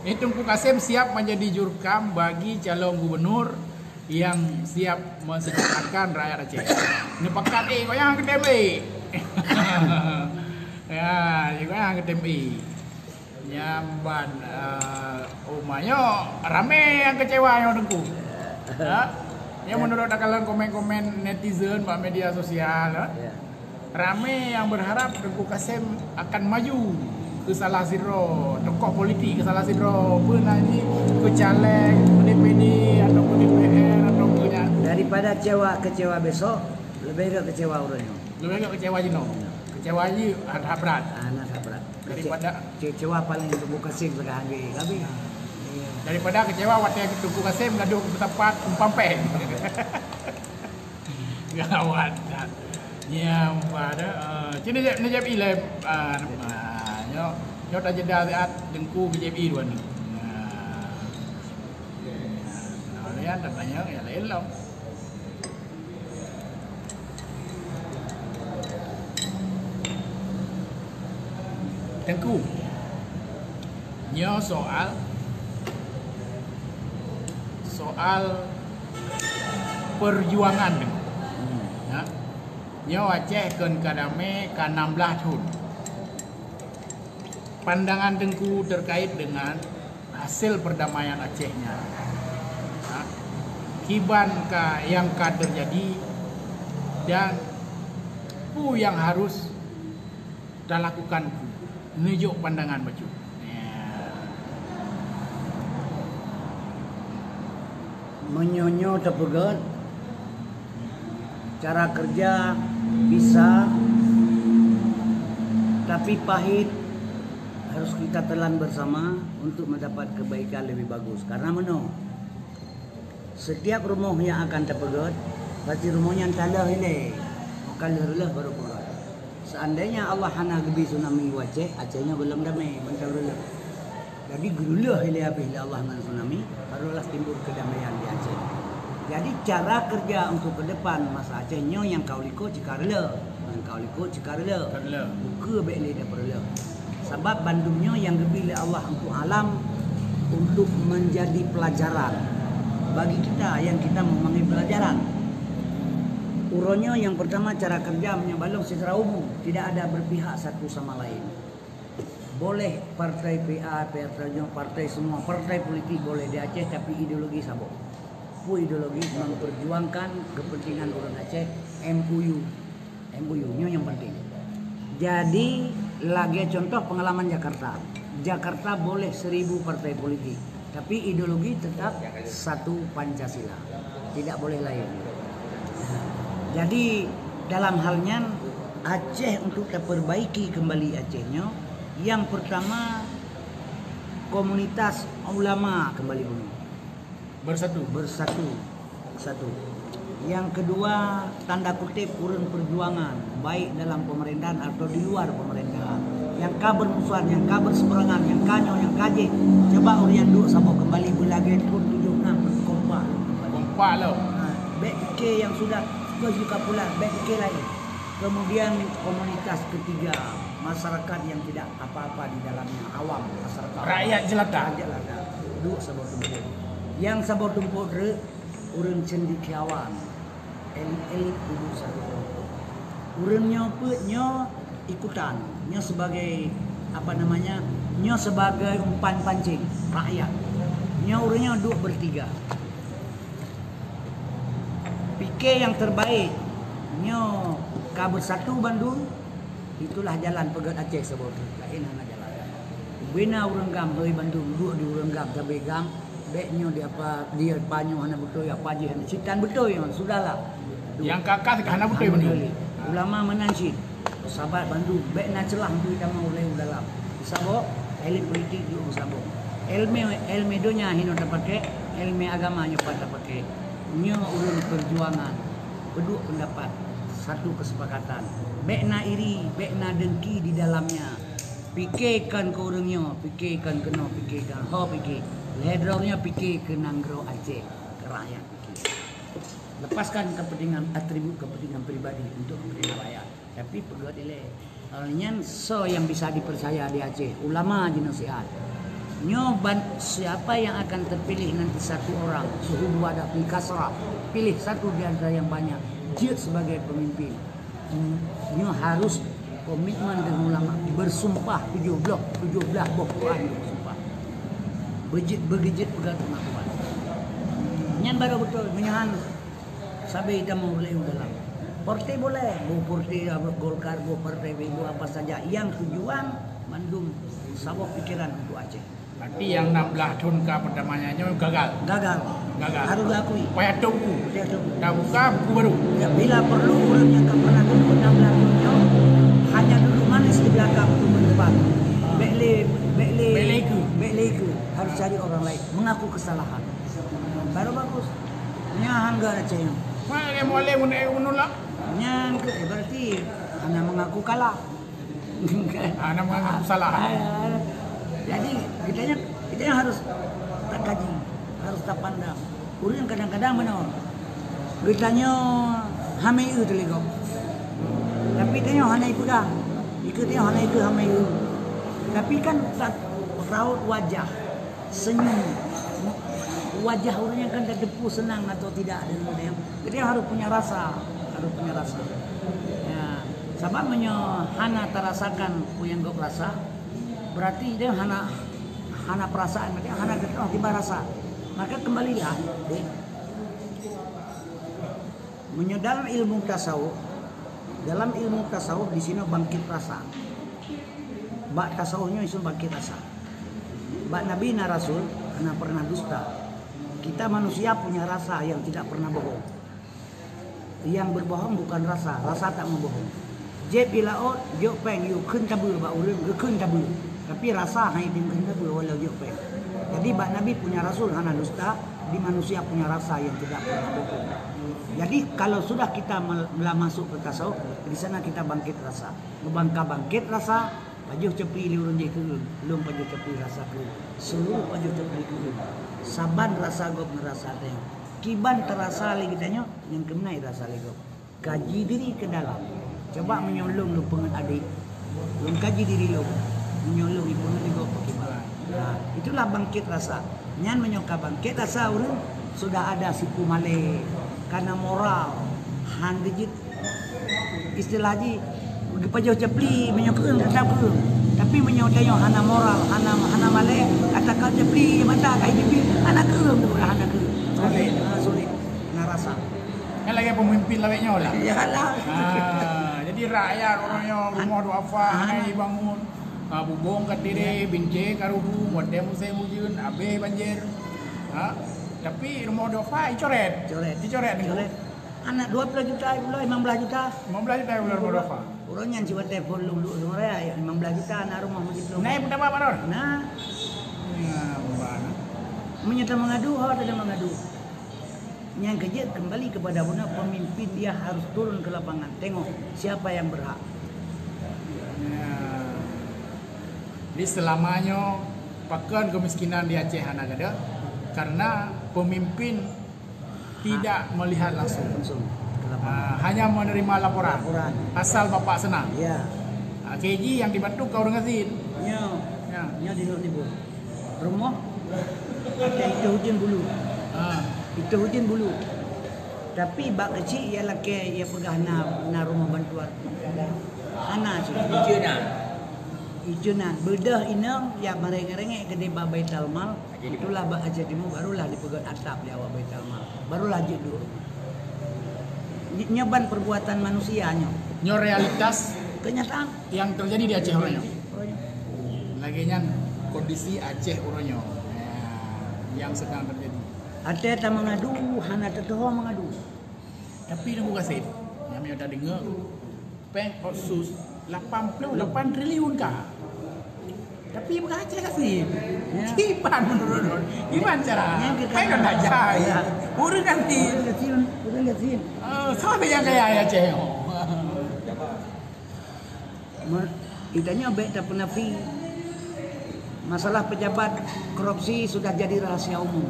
Tengku Kasim siap menjadi jurkam bagi calon gubernur yang siap mensejahterakan rakyat Aceh. Ini pekan kau yang kedem ya, kau yang kedem nyamban umanya rame yang kecewa yang Tengku. Ya, menurut kalian komen-komen netizen di media sosial, rame yang berharap Tengku Kasim akan maju ke Salah Sidro, tokoh politik ke Salah Sidro, penyanyi, ke caleg, ke DPD atau ke DPR atau ke daripada kecewa besok, lebih ke kecewa orangnya. Lebih ke kecewa jino. Kecewa je ada berat. Anak berat. Daripada kecewa paling Tengku Kasim sekarang kami. Daripada kecewa waktu Tengku Kasim gaduh bertempat umpampeng. Gawat. Ya, pada cini najab ilai Yo tak jeda saat Tengku BJP dua ni. Nah, lihat tanya ya lain lah. Tengku. Nyo soal perjuangan Tengku. Ya. Nyo Aceh ken kadame ka 16 tahun. Pandangan Tengku terkait dengan hasil perdamaian Acehnya. Nah, kiban yang terjadi dan yang harus kita lakukan menunjuk pandangan baju. Menyonyo terpegat, cara kerja bisa, tapi pahit. Harus kita telan bersama untuk mendapat kebaikan lebih bagus. Karena setiap rumah yang akan terpegat, pasti rumahnya talah ini. Kalau relah baru pegat. Seandainya Allah hana gebi tsunami Aceh, Acehnya belum damai, bentar relah. Jadi gerulah ini apabila Allah hana tsunami, barulah timbul kedamaian di Aceh. Jadi cara kerja untuk ke depan masa Acehnya yang kau liko cikarela, yang kau liko cikarela, buka beli dia perela. Sebab Bandungnya yang dipilih Allah untuk alam untuk menjadi pelajaran bagi kita yang kita memanggil pelajaran Uronyo yang pertama cara kerja balong secara umum, tidak ada berpihak satu sama lain. Boleh partai PA, partai semua, partai politik boleh di Aceh, tapi ideologi sabok. Ideologi memperjuangkan kepentingan orang Aceh, MUU nya yang penting. Jadi lagi contoh pengalaman Jakarta. Jakarta boleh 1000 partai politik, tapi ideologi tetap satu Pancasila, tidak boleh lain. Jadi dalam halnya Aceh untuk perbaiki kembali Acehnya, yang pertama komunitas ulama kembali bunyi. Bersatu. Satu. Yang kedua tanda kutip urun perjuangan, baik dalam pemerintahan atau di luar pemerintahan. Yang ka bermusuhan, yang ka berseberangan, yang kanyo, yang kaje. Coba urian dulu sama kembali belagen pun 76 kompa lo. BK yang sudah suka pula BK lain. Kemudian komunitas ketiga, masyarakat yang tidak apa-apa di dalamnya, awam masyarakat. Rakyat jelata. Duk sabot tumpuk. Yang sabot tumpuk urun cendekiawan. Elit dulu satu kelompok. Urunnya nyo ikutan, nyo sebagai nyo sebagai umpan pancing rakyat. Nyo urunnya duk bertiga. Pikir yang terbaik, nyo ka bersatu Bandung, itulah jalan pegat Aceh sebab lain hana jalan. Bina urenggam heuy Bandung, duk di urenggam tabegam, beknyo dia panyo hana betul ya paji hana citan betul ya sudahlah. Yang kakak hana betul Bandung. Ulama menansid, sahabat Bandung, bekna celah tu kita mau leu dalam. Sabok elit politik duk sabok. Elme donya hino pakai, elme agamanya pada pakai. Nyo urun perjuangan, beduk pendapat, satu kesepakatan. Bekna iri, bekna dengki di dalamnya. Pikirkan ke orangnya, pikirkan kena, pikirkan pikir. Ledrongnya pikir ke nanggro Aceh, ke rakyat pikir. Lepaskan kepentingan atribut kepentingan pribadi untuk kepentingan rakyat. Tapi pegat ile. Alnya so yang bisa dipercaya di Aceh, ulama jenosiat. Nyoban siapa yang akan terpilih nanti satu orang suhu wadah kasrah, pilih satu di antara yang banyak dia sebagai pemimpin. Nyo harus komitmen dengan ulama, bersumpah 17 Quran bersumpah begijit pegang pengakuan nyan baru betul menyahan sabi kita mau boleh dalam partai boleh partai Golkar partai Ibu apa saja yang tujuan Bandung sabok pikiran untuk Aceh. Berarti yang 16 tahun ke pertamanya gagal. Harus diakui. Payah tunggu. Dah buka buku baru. Ya, bila perlu orang yang tak pernah duduk 16 tahun hanya duduk manis di belakang untuk mendepan. Bekleku. Harus cari orang lain mengaku kesalahan. Baru bagus. Nya hangga Aceh. Mana boleh menolak? Nya berarti hanya mengaku kalah. Hanya mengaku salah. Jadi kita harus tak kaji, harus tak pandang. Urang kadang-kadang benar. Kitanya hamai itu teligau. Tapi tanya hana itu dah. Ikutnya hana itu hamai itu. Tapi kan raut wajah, senyum. Wajah orangnya kan terdepu senang atau tidak dan dia. Jadi harus punya rasa, Ya, sebab hana terasakan yang gak rasa. Berarti dia hana perasaan, berarti hana getah tiba rasa. Maka kembalilah dalam ilmu tasawuf di sini bangkit rasa. Bak tasawufnya isu bangkit rasa. Bak Nabi na Rasul karena pernah dusta. Kita manusia punya rasa yang tidak pernah bohong. Yang berbohong bukan rasa tak membohong. Je pilaot, jo peng yu khun tabu ba urang khun tabu. Tapi rasa hanya dimana walau jopeng. Jadi Nabi punya Rasul hana dusta, di manusia punya rasa yang tidak pernah bohong. Jadi kalau sudah kita masuk ke tasawuf, di sana kita bangkit rasa. Bangkit rasa, pajuh cepi liurun je kulun, belum pajuh cepi rasa kulun. Seluruh pajuh cepi kulun. Saban rasa gop ngerasa teh. Kiban terasa lagi tanya, yang kemenai rasa lagi gop. Kaji diri ke dalam. Coba menyolong lu pengen adik. Belum kaji diri lu. Menyolong ibu juga pakai barang. Nah, itulah bangkit rasa. Nyan menyoka bangkit rasa urang sudah ada siku male karena moral han gejit istilah ji pajau cepli menyokeun tetap keung tapi menyodayo hana moral hana male kata cepli mata kai cepli anak keung hana keung sulit narasa Kan lagi pemimpin laweknya lah. iyalah Jadi rakyat orangnya rumah duafa ngai bangun bubong katire binje karuhu modem saya mujun abe banjir. Tapi rumah duafa dicoret nih. Anak 12 juta pula 15 juta 15 juta bulan rumah duafa. orangnya cibat telepon lu ya 15 juta anak rumah masjid lu Naik pun apa Ron? nah Mana? menyata mengadu atau tidak mengadu yang kerja kembali kepada benar pemimpin dia harus turun ke lapangan tengok siapa yang berhak. Jadi selamanya pakan kemiskinan di Aceh anak ada karena pemimpin tidak melihat langsung. Ke lapangan. Hanya menerima laporan. Asal bapak senang. Ya. KJ yang dibantu kau dengerin. Nyo. Ya. Nyo di bu. Rumah. Ada itu hujan bulu. Itu hujan bulu. Tapi bak kecil ialah ke ia pegah na rumah bantuan. Ana sih. Ijunan bedah inang ya merengek gede ba Baitul Mal itulah ba aja timu barulah dipegang atap di awal Baitul Mal barulah judul nyoban perbuatan manusianya Nyo realitas kenyataan yang terjadi di Aceh orangnya. Laginya kondisi Aceh orangnya yang sedang terjadi. ada tak mengadu hana teteho mengadu Tapi nunggu kasih yang udah dengar peng khusus 88 triliun kah? Tapi bukan Aceh kasih. Gimana menurut gimana cara? Kayak kan aja ya. Urus ganti. Urus ganti. Sama yang kayak Aceh. Itanya baik tak pernah fi. Masalah pejabat korupsi sudah jadi rahasia umum.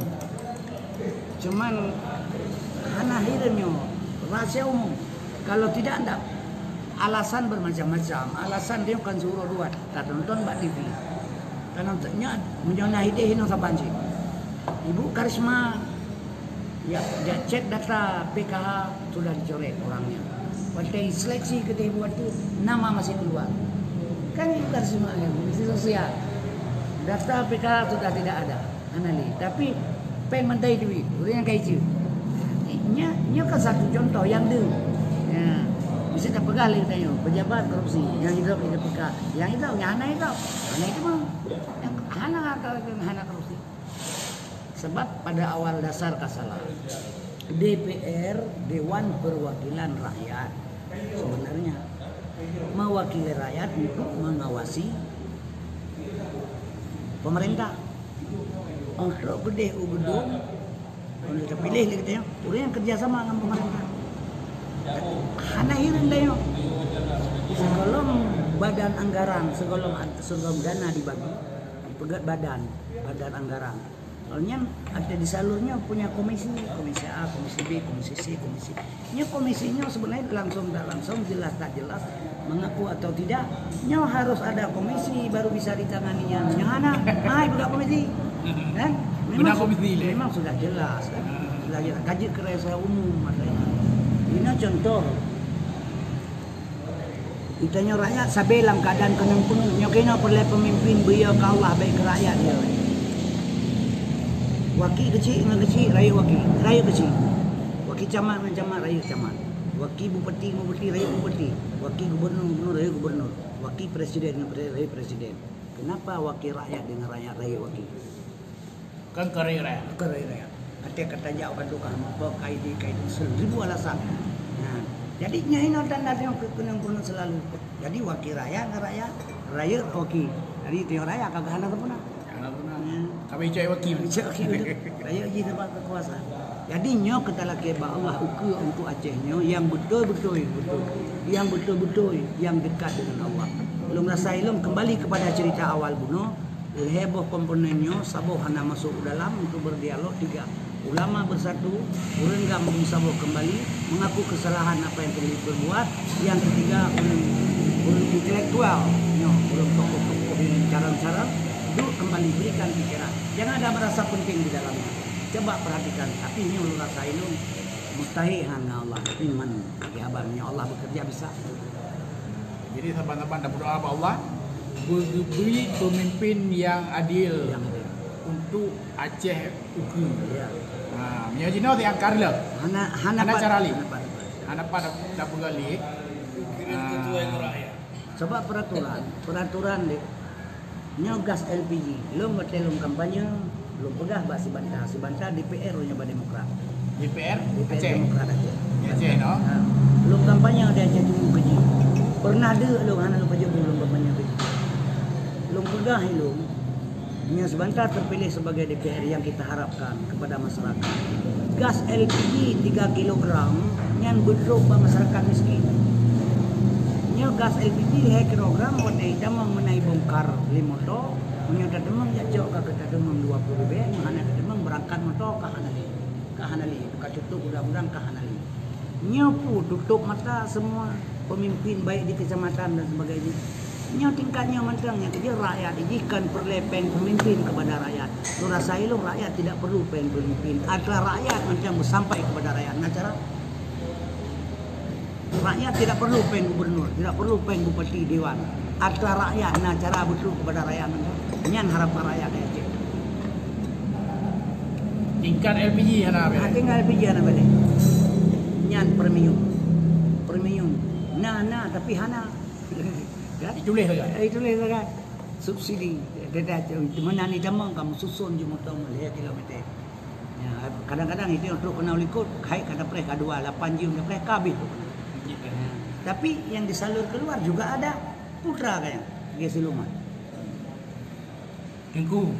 Cuman hana hirnya rahasia umum. Kalau tidak ada alasan bermacam-macam. Alasan dia kan suruh buat. Tak tonton Mbak TV. Karena untuknya menjona ide hino sabanci. Ibu Karisma ya dia cek data PKH sudah dicoret orangnya. Waktu seleksi kita buat itu nama masih keluar. Kan Ibu Karisma ya, Komisi Sosial. Data PKH sudah tidak ada. Anali. Tapi peng mentai duit. Udah yang kayak itu. Nya kan satu contoh yang dulu. Ya. Bisa tak pegang lagi tanya pejabat korupsi yang hidup pegang yang itu mah yang hana korupsi sebab pada awal dasar kesalahan DPR Dewan Perwakilan Rakyat sebenarnya mewakili rakyat untuk mengawasi pemerintah. Kalau gede ubedung udah terpilih gitu ya udah yang kerjasama dengan pemerintah hana hirin dayo sebelum badan anggaran sebelum dana dibagi dipegat badan anggaran soalnya ada di salurnya punya komisi A, komisi B, komisi C, komisi komisinya sebenarnya langsung tak langsung jelas tak jelas mengaku atau tidak harus ada komisi baru bisa ditanganinya hana buka komisi kan memang sudah jelas kan sudah kaji kerja umum katanya. Ini contoh. Itanya rakyat sabelang keadaan kenang penuh. Nyokena perlu pemimpin beliau ke Allah baik ke rakyat dia. Wakil kecil dengan kecil raya wakil, raya kecil. Wakil camat dengan camat raya camat. Wakil bupati raya bupati. Wakil gubernur raya gubernur. Wakil presiden dengan raya presiden. Kenapa wakil rakyat dengan rakyat raya wakil? Kan kerja rakyat. Kerja rakyat. Kata jauh kan tukang kait 1000 alasan. Nah, jadinya ini tanda yang kenang selalu. Jadi wakil rakyat wakil. Jadi tio raya kagak ada pernah. Kami cai wakil. Raya ji tempat kekuasaan. Jadi nyo kita lagi Allah ukur untuk Acehnya yang betul-betul yang dekat dengan Allah. Belum rasa ilmu kembali kepada cerita awal bunuh. Heboh komponennya saboh hana masuk dalam untuk berdialog 3 ulama bersatu, urang gambung saboh kembali, mengaku kesalahan apa yang telah diperbuat. Yang ketiga, ulun intelektual, ulun tokoh-tokoh dengan cara-cara, duduk kembali berikan pikiran. Jangan ada merasa penting di dalamnya. Coba perhatikan, tapi ini ulun rasa ini mustahil hanya Allah. Tapi man bagi abangnya Allah bekerja bisa. Jadi sahabat-sahabat dah berdoa kepada Allah beri pemimpin yang adil Yang ada. untuk Aceh Uku. Ya. Mia jino ti angkar le. Hana cara li. dapat. Hana pada dah pegali. Sebab peraturan dek. Nyo gas LPG, belum bertelung kampanye, belum pegah bah si bantah DPR nya bah Demokrat. DPR DPR Aceh. Demokrat aja. Aceh no. Belum kampanye ada aja tunggu keji. Pernah ada lu hana lu kerja belum kampanye keji. Belum pegah lu. Nya sebentar terpilih sebagai DPR yang kita harapkan kepada masyarakat. Gas LPG 3 kg nyan bedrop bah masyarakat miskin. Nya gas LPG 3 kg wadai damang menai bongkar limoto. Nya dademang ya jauh ka kita demang 20 ribu. Hana dademang berangkat motor ka Hanali. Ka tutup udang-udang ka Hanali. Nya pu tutup mata semua pemimpin baik di kecamatan dan sebagainya. Nya tingkatnya mantangnya dia rakyat ijikan perlepeng pemimpin kepada rakyat. Lu rasa lu rakyat tidak perlu pemimpin. Ada rakyat macam sampai kepada rakyat. Nah cara rakyat tidak perlu pen gubernur, tidak perlu pen bupati dewan. Ada rakyat nah cara betul kepada rakyat. Nyan harapan rakyat Aceh. Tingkat LPG hana be. Tinggal LPG hana balik. Nyan premium. Nah tapi hana. Kan? Itu leh kan. Itu leh kan. Subsidi. Dia menani damang kamu susun je motor 5 kilometer. Ya, kadang-kadang itu untuk kena likut, kai kada preh kadua 8 jam preh kabit. Tapi yang disalur keluar juga ada putra kayak Gesiluman. Tengku.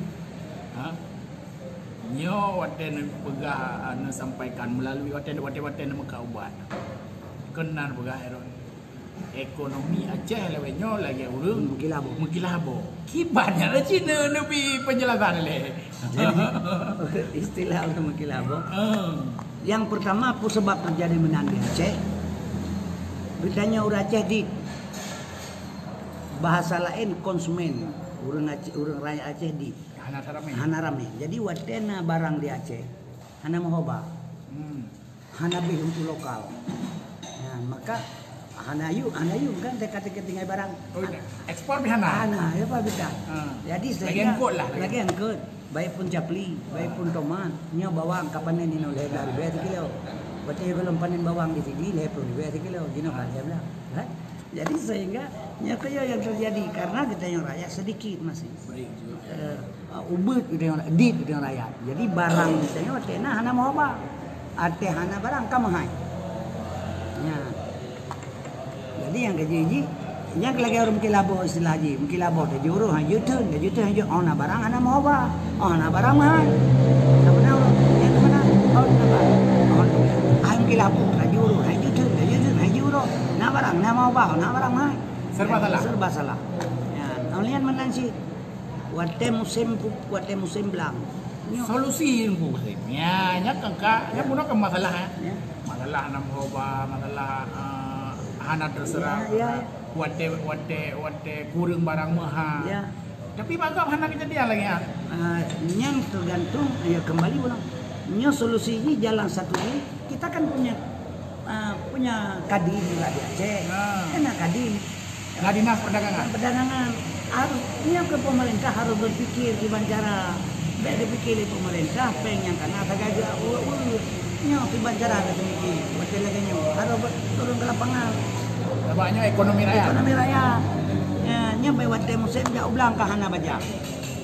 Nyo waten pegah anu sampaikan melalui waten mereka buat. Kenan pegah eron. Ekonomi Aceh lewenyo lagi urang mukilabo. Kibannya lah Cina lebih penjelasan le. Istilah untuk mukilabo. Yang pertama apa sebab terjadi menan di Aceh? Bedanya orang Aceh di bahasa lain konsumen. Urang rakyat Aceh di hana rame. Jadi watena barang di Aceh hana mahoba. Hana beli untuk lokal. Ya, maka hana yuk kan teka-teka tinggal barang. Oh, ekspor bihana. Hana, ya Pak Bita. Jadi lagi angkut lah. Lagi angkut. Baik pun capli, baik pun tomat, nya bawang kapan ni noleh dari 2 kilo. Berarti kalau panen bawang di sini lepro 2 kilo, gino kan dia bilang. Kan? Jadi sehingga nya kaya yang terjadi karena kita yang rakyat sedikit masih. Baik juga. Ubud kita yang dit kita yang rakyat. Jadi barang kita yang tena hana mau apa? Ate hana barang kamahai. Ya. Jadi yang keji yang lagi orang mukilabo istilah haji mukilabo dia juru jutun ona barang ana mau apa ona barang mah mana yang mana oh mukilabo juru juru na barang na mau apa na barang mah serba salah ya kalian menang sih wate musim belang solusi yang bu ya nya kangka nya puno ke masalah masalah nam hoba masalah hana terserah wate kurang barang mahal ya. Tapi bagam hana kejadian lagi ya yang tergantung ya kembali ulang nya solusinya jalan satu ini kita kan punya kadin juga di Aceh enak kadin dinas perdagangan harusnya ke pemerintah harus berpikir gimana cara baik dipikir di pemerintah pengen karena ada gajah nya gimana cara ada mikir betul lagi nya harus turun ke lapangan banyak ekonomi rakyat ya nya bae wate musim ja ulang ka hana bajang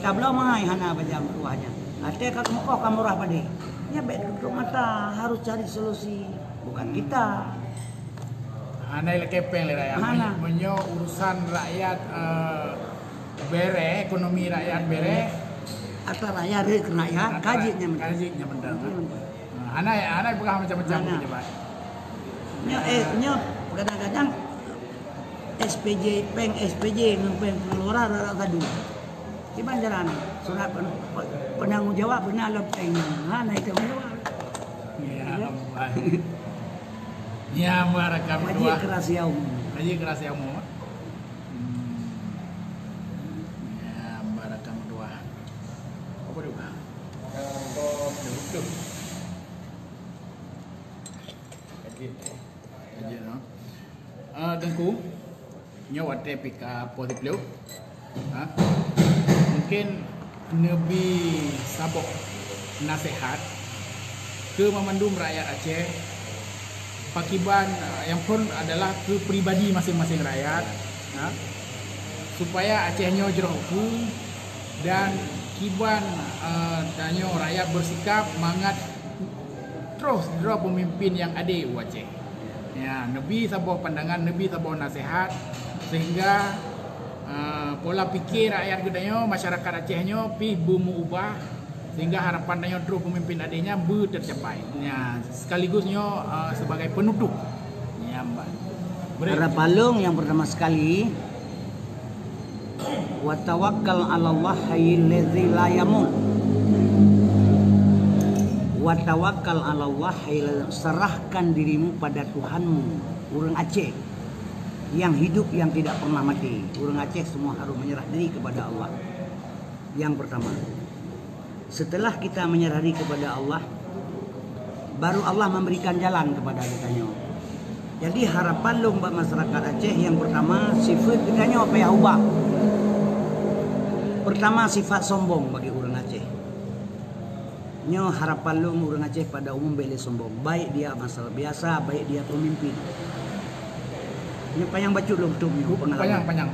kablo mahai hana bajang tuanya ate ka kemoko ka murah pade nya bae tutup mata harus cari solusi bukan kita hana ile kepeng le rakyat menyo urusan rakyat bere ekonomi rakyat bere atau rakyat kajinya benar hana bukan macam-macam coba nya kadang-kadang SPJ pengeluaran rara kadu. Gimana caranya? Surat penanggung jawab benar lo pengen. Nah itu menjawab. Ya, barakam dua. Haji kerasiau. Ya, barakam dua. Apa dua? ku nyo wate pika positif ha mungkin nebi sabok nasihat ke memandum rakyat Aceh pakiban yang pun adalah ke pribadi masing-masing rakyat ha? Supaya Aceh nyo jerohu dan kiban danyo rakyat bersikap mangat terus draw pemimpin yang adil Aceh. Ya, nebi sabuh pandangan, nebi sabuh nasihat sehingga pola pikir rakyat gedanyo, masyarakat Acehnyo pi bumu ubah sehingga harapan danyo terus pemimpin adilnya tercapai. Ya, sekaligusnyo sebagai penutup. Ya, Mbak. Harapalung yang pertama sekali, wa tawakkal 'alallah hayyil ladzi la yamut. Wa tawakkal 'alallah hayyil, serahkan dirimu pada Tuhanmu, orang Aceh yang hidup yang tidak pernah mati. Orang Aceh semua harus menyerah diri kepada Allah. Yang pertama. Setelah kita menyerah diri kepada Allah, baru Allah memberikan jalan kepada kita. Jadi harapan lu buat masyarakat Aceh yang pertama, sifat kitanya apa ya ubah. Pertama, sifat sombong bagi orang Aceh. Nyo harapan lu orang Aceh pada umum beli sombong. Baik dia masalah biasa, baik dia pemimpin. Ini panjang baca lu betul pengalaman. Panjang.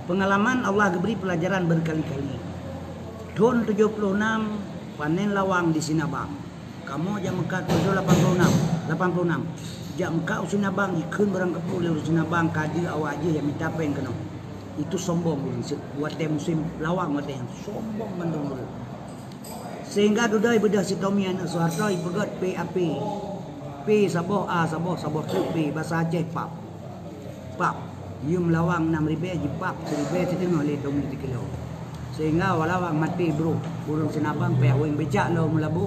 Pengalaman Allah beri pelajaran berkali-kali. Tahun 76 panen lawang di Sinabang. Kamu jam Mekah 86. Jak Mekah Sinabang ikun barang kepul di Sinabang kadi awak aja yang minta pen kena. Itu sombong buat musim lawang mate yang sombong mandung. Sehingga dudai bedah si Tommy anak Soeharto ipegat PAP. P saboh A saboh P bahasa Aceh pap. Pap. Yum lawang 6,000 jipap 1,000 setengah le Tommy 3 kilo. Sehingga walawang mati bro. Burung Sinabang pe awing becak lo melabu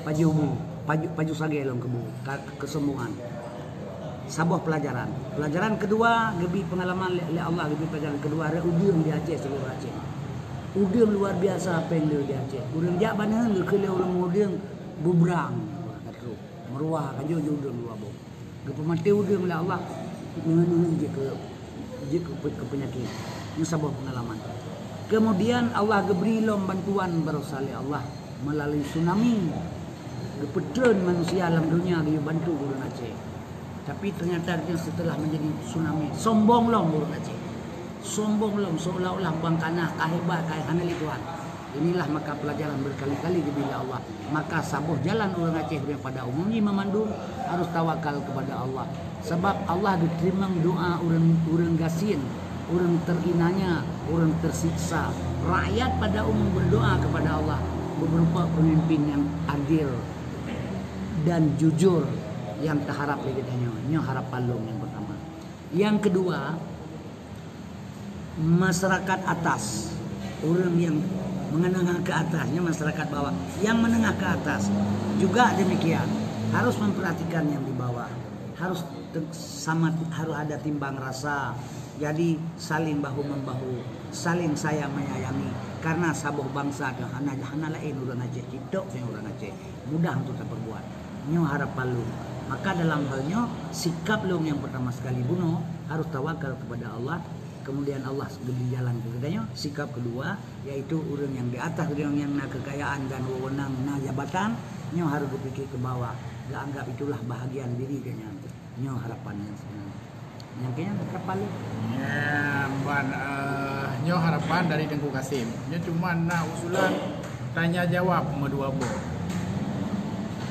paju sage lo kesombongan. Sabuh pelajaran. Pelajaran kedua, gebi pengalaman oleh Allah, gebi pelajaran kedua, ada udium di Aceh seluruh Aceh. Udium luar biasa apa yang di Aceh. Udium jak mana ke orang udium bubrang. Meruah kajo udium luar bo. Gebi mati udium oleh Allah je ke penyakit. Ini sabuh pengalaman. Kemudian Allah geberi lom bantuan bersalih Allah melalui tsunami. Gepetren manusia alam dunia dia bantu orang Aceh. Tapi ternyata setelah menjadi tsunami, sombong long orang Aceh. Sombong long seolah-olah bangkanah kahebat hanali Tuhan. Inilah maka pelajaran berkali-kali bila Allah. Maka sabuh jalan orang Aceh yang pada umumnya memandung harus tawakal kepada Allah. Sebab Allah diterima doa orang gasin, orang terinanya, orang tersiksa. Rakyat pada umum berdoa kepada Allah berupa pemimpin yang adil dan jujur yang terharap legetanya. Ini harapan long yang pertama. Yang kedua, masyarakat atas, orang yang menengah ke atasnya masyarakat bawah, yang menengah ke atas juga demikian harus memperhatikan yang di bawah, harus harus ada timbang rasa. Jadi saling bahu membahu, saling sayang menyayangi. Karena sabuh bangsa ke hana lain orang Aceh, hidup yang orang Aceh mudah untuk terperbuat. Ini harapan lu. Maka dalam halnya sikap lu yang pertama sekali bunuh harus tawakal kepada Allah. Kemudian Allah beri jalan kepadanya. Sikap kedua yaitu orang yang di atas, orang yang nak kekayaan dan wewenang, nak jabatan, nyo harus berpikir ke bawah. Gak anggap itulah bahagian diri kayaknya. Nyo harapan yang sebenarnya. Yang kayaknya harapan lu. Ya, ban nyo harapan dari Tengku Kasim. Nyo cuma nak usulan tanya jawab medua bo.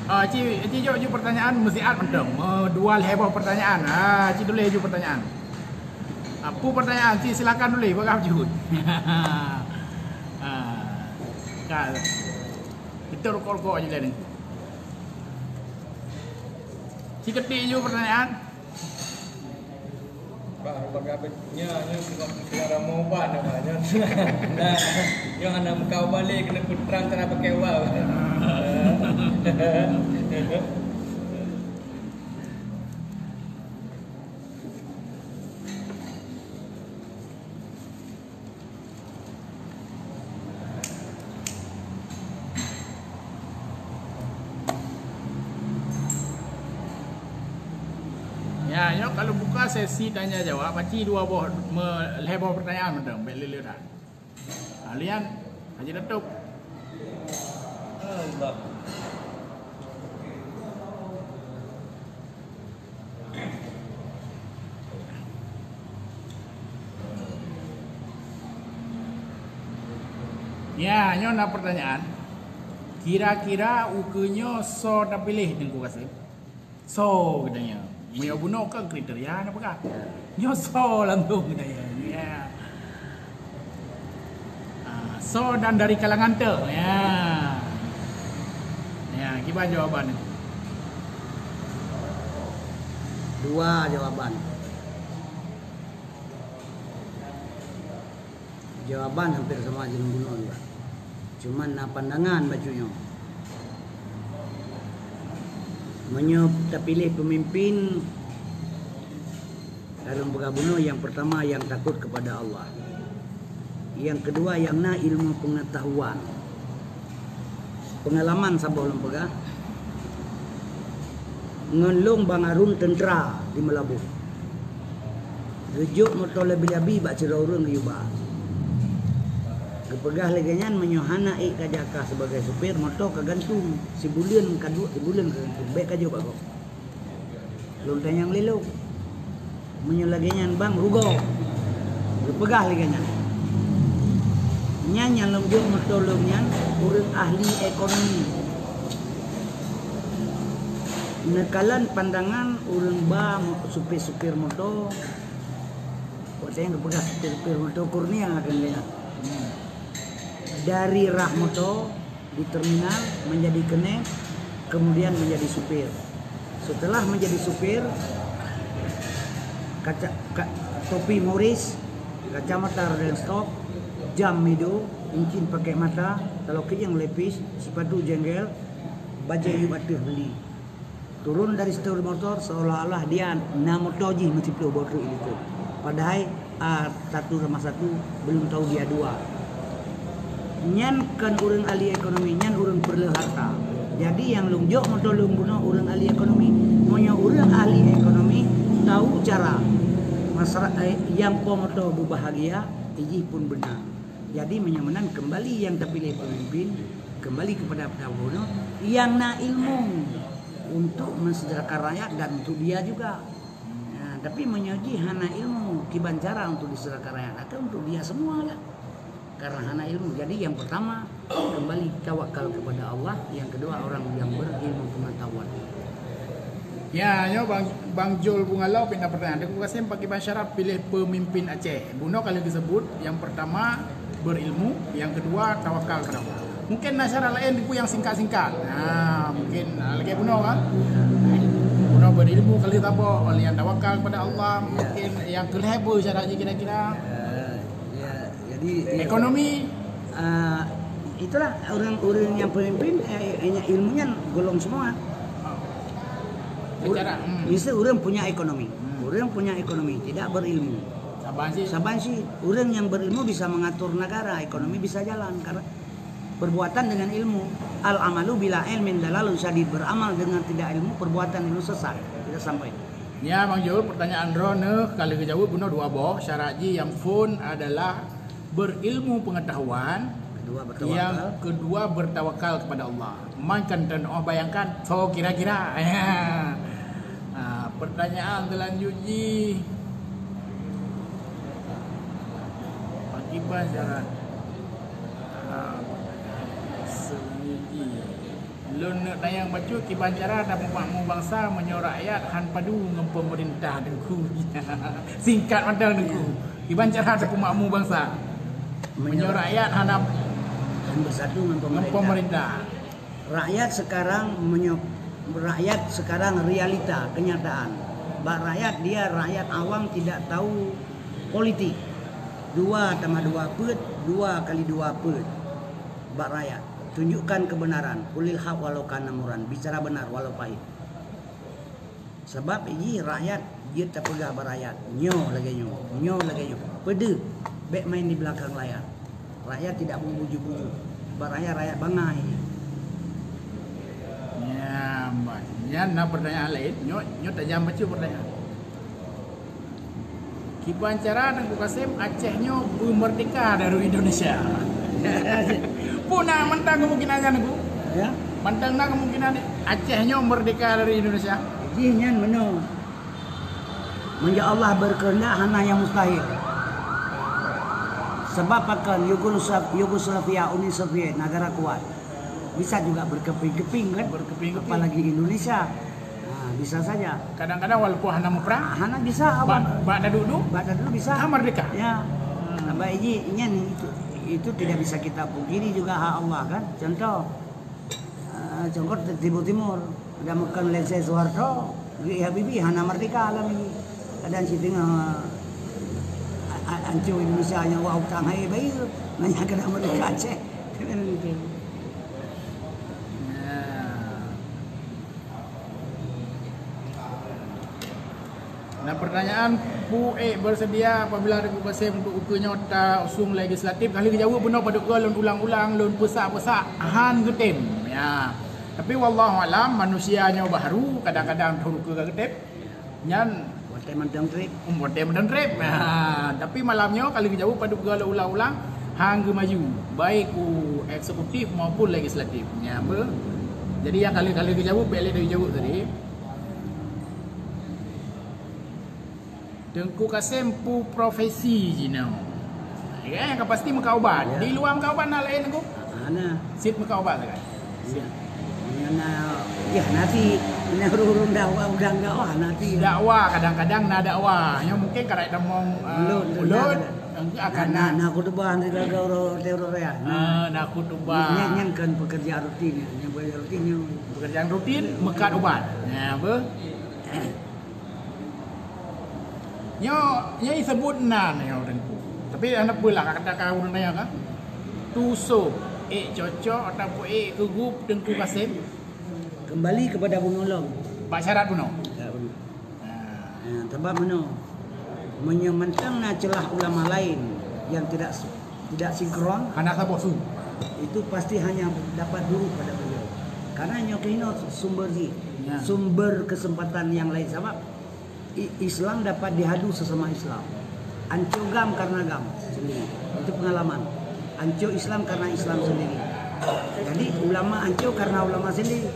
Ci jo pertanyaan mesti ad mendem. Dua heboh pertanyaan. Ci dulu ju pertanyaan. Apa pertanyaan? Ci silakan dulu bagi jut. Kita rokok aja ni. Ci ketik ju pertanyaan. Pak, bagapnya kena mau ban namanya. Nah, yang anak kau balik kena putrang kena pakai wow. Ya, nyok kalau buka sesi tanya jawab, paci dua boh lebar pertanyaan mendeng, belele dah. Kalian Haji Datuk. Allah. Ya, nyok nak pertanyaan. Kira-kira ukenyo so dah pilih dengan kasih. So katanya. Mio buno ke kriteria apa kah? Nyo so langsung katanya. Ya. So dan dari kalangan tu. Ya. Ya, gimana jawaban? Dua jawaban. Jawaban hampir sama aja bunuh juga. Cuman pandangan bajunya. Terpilih pemimpin dalam bergabuno yang pertama yang takut kepada Allah. Yang kedua yang na ilmu pengetahuan. Pengalaman sabah lempega. Ngelung bangarun tentera di Melabuh. Gejuk motor lebih-lebih bak cerah urang yuba. Kepegah leganyan menyohana kajaka sebagai supir motor kegantung si bulan kadua si bulan kegantung baik aja pak kok lontan yang lelo menyolaganyan bang rugo kepegah leganyan nyan yang lembut motor lomnyan urang ahli ekonomi nekalan pandangan urang ba supir motor kok yang kepegah supir motor kurnia akan lihat dari Rahmoto di terminal menjadi kenek, kemudian menjadi supir. Setelah menjadi supir, topi Morris, kacamata Roden Stop, jam Mido, cincin pakai mata, kalau yang lepis, sepatu jengkel, baju batu beli. Turun dari setir motor seolah-olah dia na motor je mesti perlu bawa itu. Padahal satu sama satu belum tahu dia dua. Nyan kan urang ahli ekonomi, nyan urang perlu harta. Jadi yang lungjok motor lungguno urang ahli ekonomi. Monya urang ahli ekonomi tahu cara masyarakat yang pomoto berbahagia, iji pun benar. Jadi menyamanan kembali yang terpilih pemimpin kembali kepada Prabowo yang na ilmu untuk mensejahterakan rakyat dan untuk dia juga. Nah, tapi menyoji hana ilmu kiban cara untuk disejahterakan rakyat atau untuk dia semua lah. Karena hana ilmu. Jadi yang pertama kembali tawakal kepada Allah, yang kedua orang yang berilmu pengetahuan. Ya, nyo Bang Jol Bungalau pindah pertanyaan. Aku kasih pakai syarat pilih pemimpin Aceh. Buno kali disebut yang pertama berilmu, yang kedua tawakal kepada Allah. Mungkin syarat lain itu yang singkat-singkat. Nah, mungkin lagi Buno kan. Buno berilmu kali tabo, yang tawakal kepada Allah. Mungkin yang kelihatan syaratnya kira-kira. Ekonomi itulah orang-orang yang pemimpin ilmunya golong semua. Bisa orang punya ekonomi, orang punya ekonomi tidak berilmu. Saban sih orang yang berilmu bisa mengatur negara, ekonomi bisa jalan karena perbuatan dengan ilmu. Al amalu bila ilmin dalalun syadid, beramal dengan tidak ilmu perbuatan itu sesat. Kita sampai. Ya Bang Jol, pertanyaan Rone kalau dijawab bunuh dua boh. Syaratnya yang phone adalah berilmu pengetahuan, yang kedua bertawakal kepada Allah. Mainkan dan bayangkan, so kira-kira. Pertanyaan selanjutnya, bagaimana syarat? Lun tayang baca kiban cara dan makmu bangsa menyorak rakyat han padu dengan pemerintah dengku. Singkat madang dengku. Kiban cara dan makmu bangsa menyorak rakyat hadap bersatu dengan pemerintah. Rakyat sekarang realita kenyataan. Bak rakyat dia rakyat awam tidak tahu politik. 2 tambah 2 pet, 2 kali 2 pet. Bak rakyat tunjukkan kebenaran, kulil haq walau kana muran, bicara benar walau pahit. Sebab ini rakyat dia terpegah berakyat, nyo lagi. Pede baik main di belakang layar. Rakyat tidak membujuk-bujuk. Rakyat bangai. Ya, Mbak. Ya, nak pertanyaan lain. Nyo tak jam baca pertanyaan. Kiban cara Tengku Kasim Acehnya merdeka dari Indonesia. Puna mentang kemungkinannya Tengku. Ya. Mentang kemungkinan Acehnya merdeka dari Indonesia. Jadi nyan meno. Menja Allah berkehendak hana yang mustahil. Sebab akan Yugoslavia, Uni Soviet, negara kuat. Bisa juga berkeping-keping kan? Berkeping-keping. Apalagi Indonesia. Nah, bisa saja. Kadang-kadang walaupun hana perang, Hana bisa apa? Bak dulu bisa. Merdeka. Ya. Apa ini nyan itu tidak bisa kita pungkiri juga hak Allah kan. Contoh Timur ada makan Lese Soeharto, Habibie hana merdeka alam ini. Kadang si tengah ancu Indonesia yang wau tanghai bayi nanya kena merdeka Aceh. Nah, pertanyaan bersedia apabila Tengku Kasim untuk ukanya usung legislatif kali jawab benar pada lon ulang-ulang lon pesak-pesak han getem ya. Tapi wallahu alam manusianya baru kadang-kadang turun ke getep nyan Botem trip. Nah, tapi malamnya kali jawab pada ulang-ulang hang maju baik eksekutif maupun legislatif nya apa. Jadi yang kali jawab boleh dijawab tadi. Tengku Kasim pu profesi jino. Ya, yang pasti muka obat. Ya. Di luar muka obat nak lain aku. Ana. Sit muka obat kan. Ya. Nanti urung dakwah udang dakwah nanti. Dakwah kadang-kadang na dakwah. Yang mungkin karai demong ulut akan na khutbah nanti gagal teror ya. Na khutbah. Yang kan pekerjaan rutin yang pekerjaan rutin mekat obat. Ya, apa? Nya disebut nan ya Tengku. Tapi anak pula kata kau nanya kan. Tusuk cocok ataupun kegup Tengku Kasim kembali kepada penolong. Pak syarat buno. Ya benar. Sebab meno menyementang celah ulama lain yang tidak sinkron. Anak sabosu. Itu pasti hanya dapat dulu pada beliau. Karena nyokino sumber kesempatan yang lain sama. Islam dapat dihadu sesama Islam. Anco gam karena gam sendiri. Itu pengalaman. Anco Islam karena Islam sendiri. Jadi ulama anco karena ulama sendiri.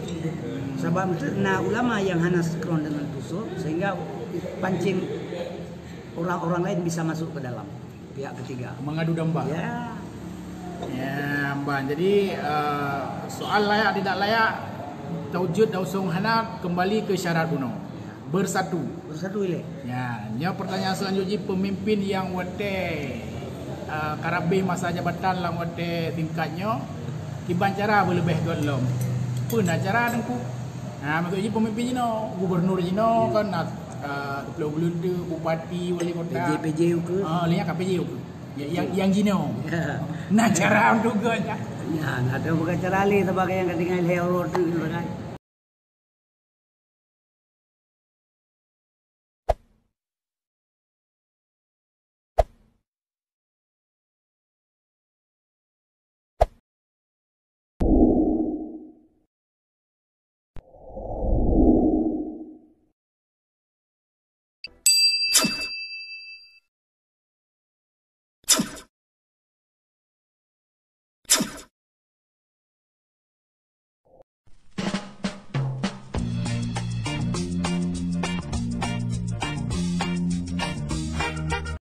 Sebab itu ulama yang hanya sinkron dengan tusuk sehingga pancing orang-orang lain bisa masuk ke dalam pihak ketiga. Mengadu domba. Ya. Ya, Mbak. Jadi soal layak tidak layak taujud dausung hana kembali ke syarat buno. Bersatu ile. Ya, pertanyaan selanjutnya pemimpin yang wate karabih masa jabatan lang wate tingkatnya kiban cara berlebih golong. Pun cara Tengku. Nah, maksudnya pemimpin jino, gubernur jino kan Pulau Belunda, bupati, wali kota. PJ ke? Lihat KPJ ke. Yang jino. Nah, cara untuk ganya. Ya, ada bukan cara li sebagai yang ketinggalan hero tu kan.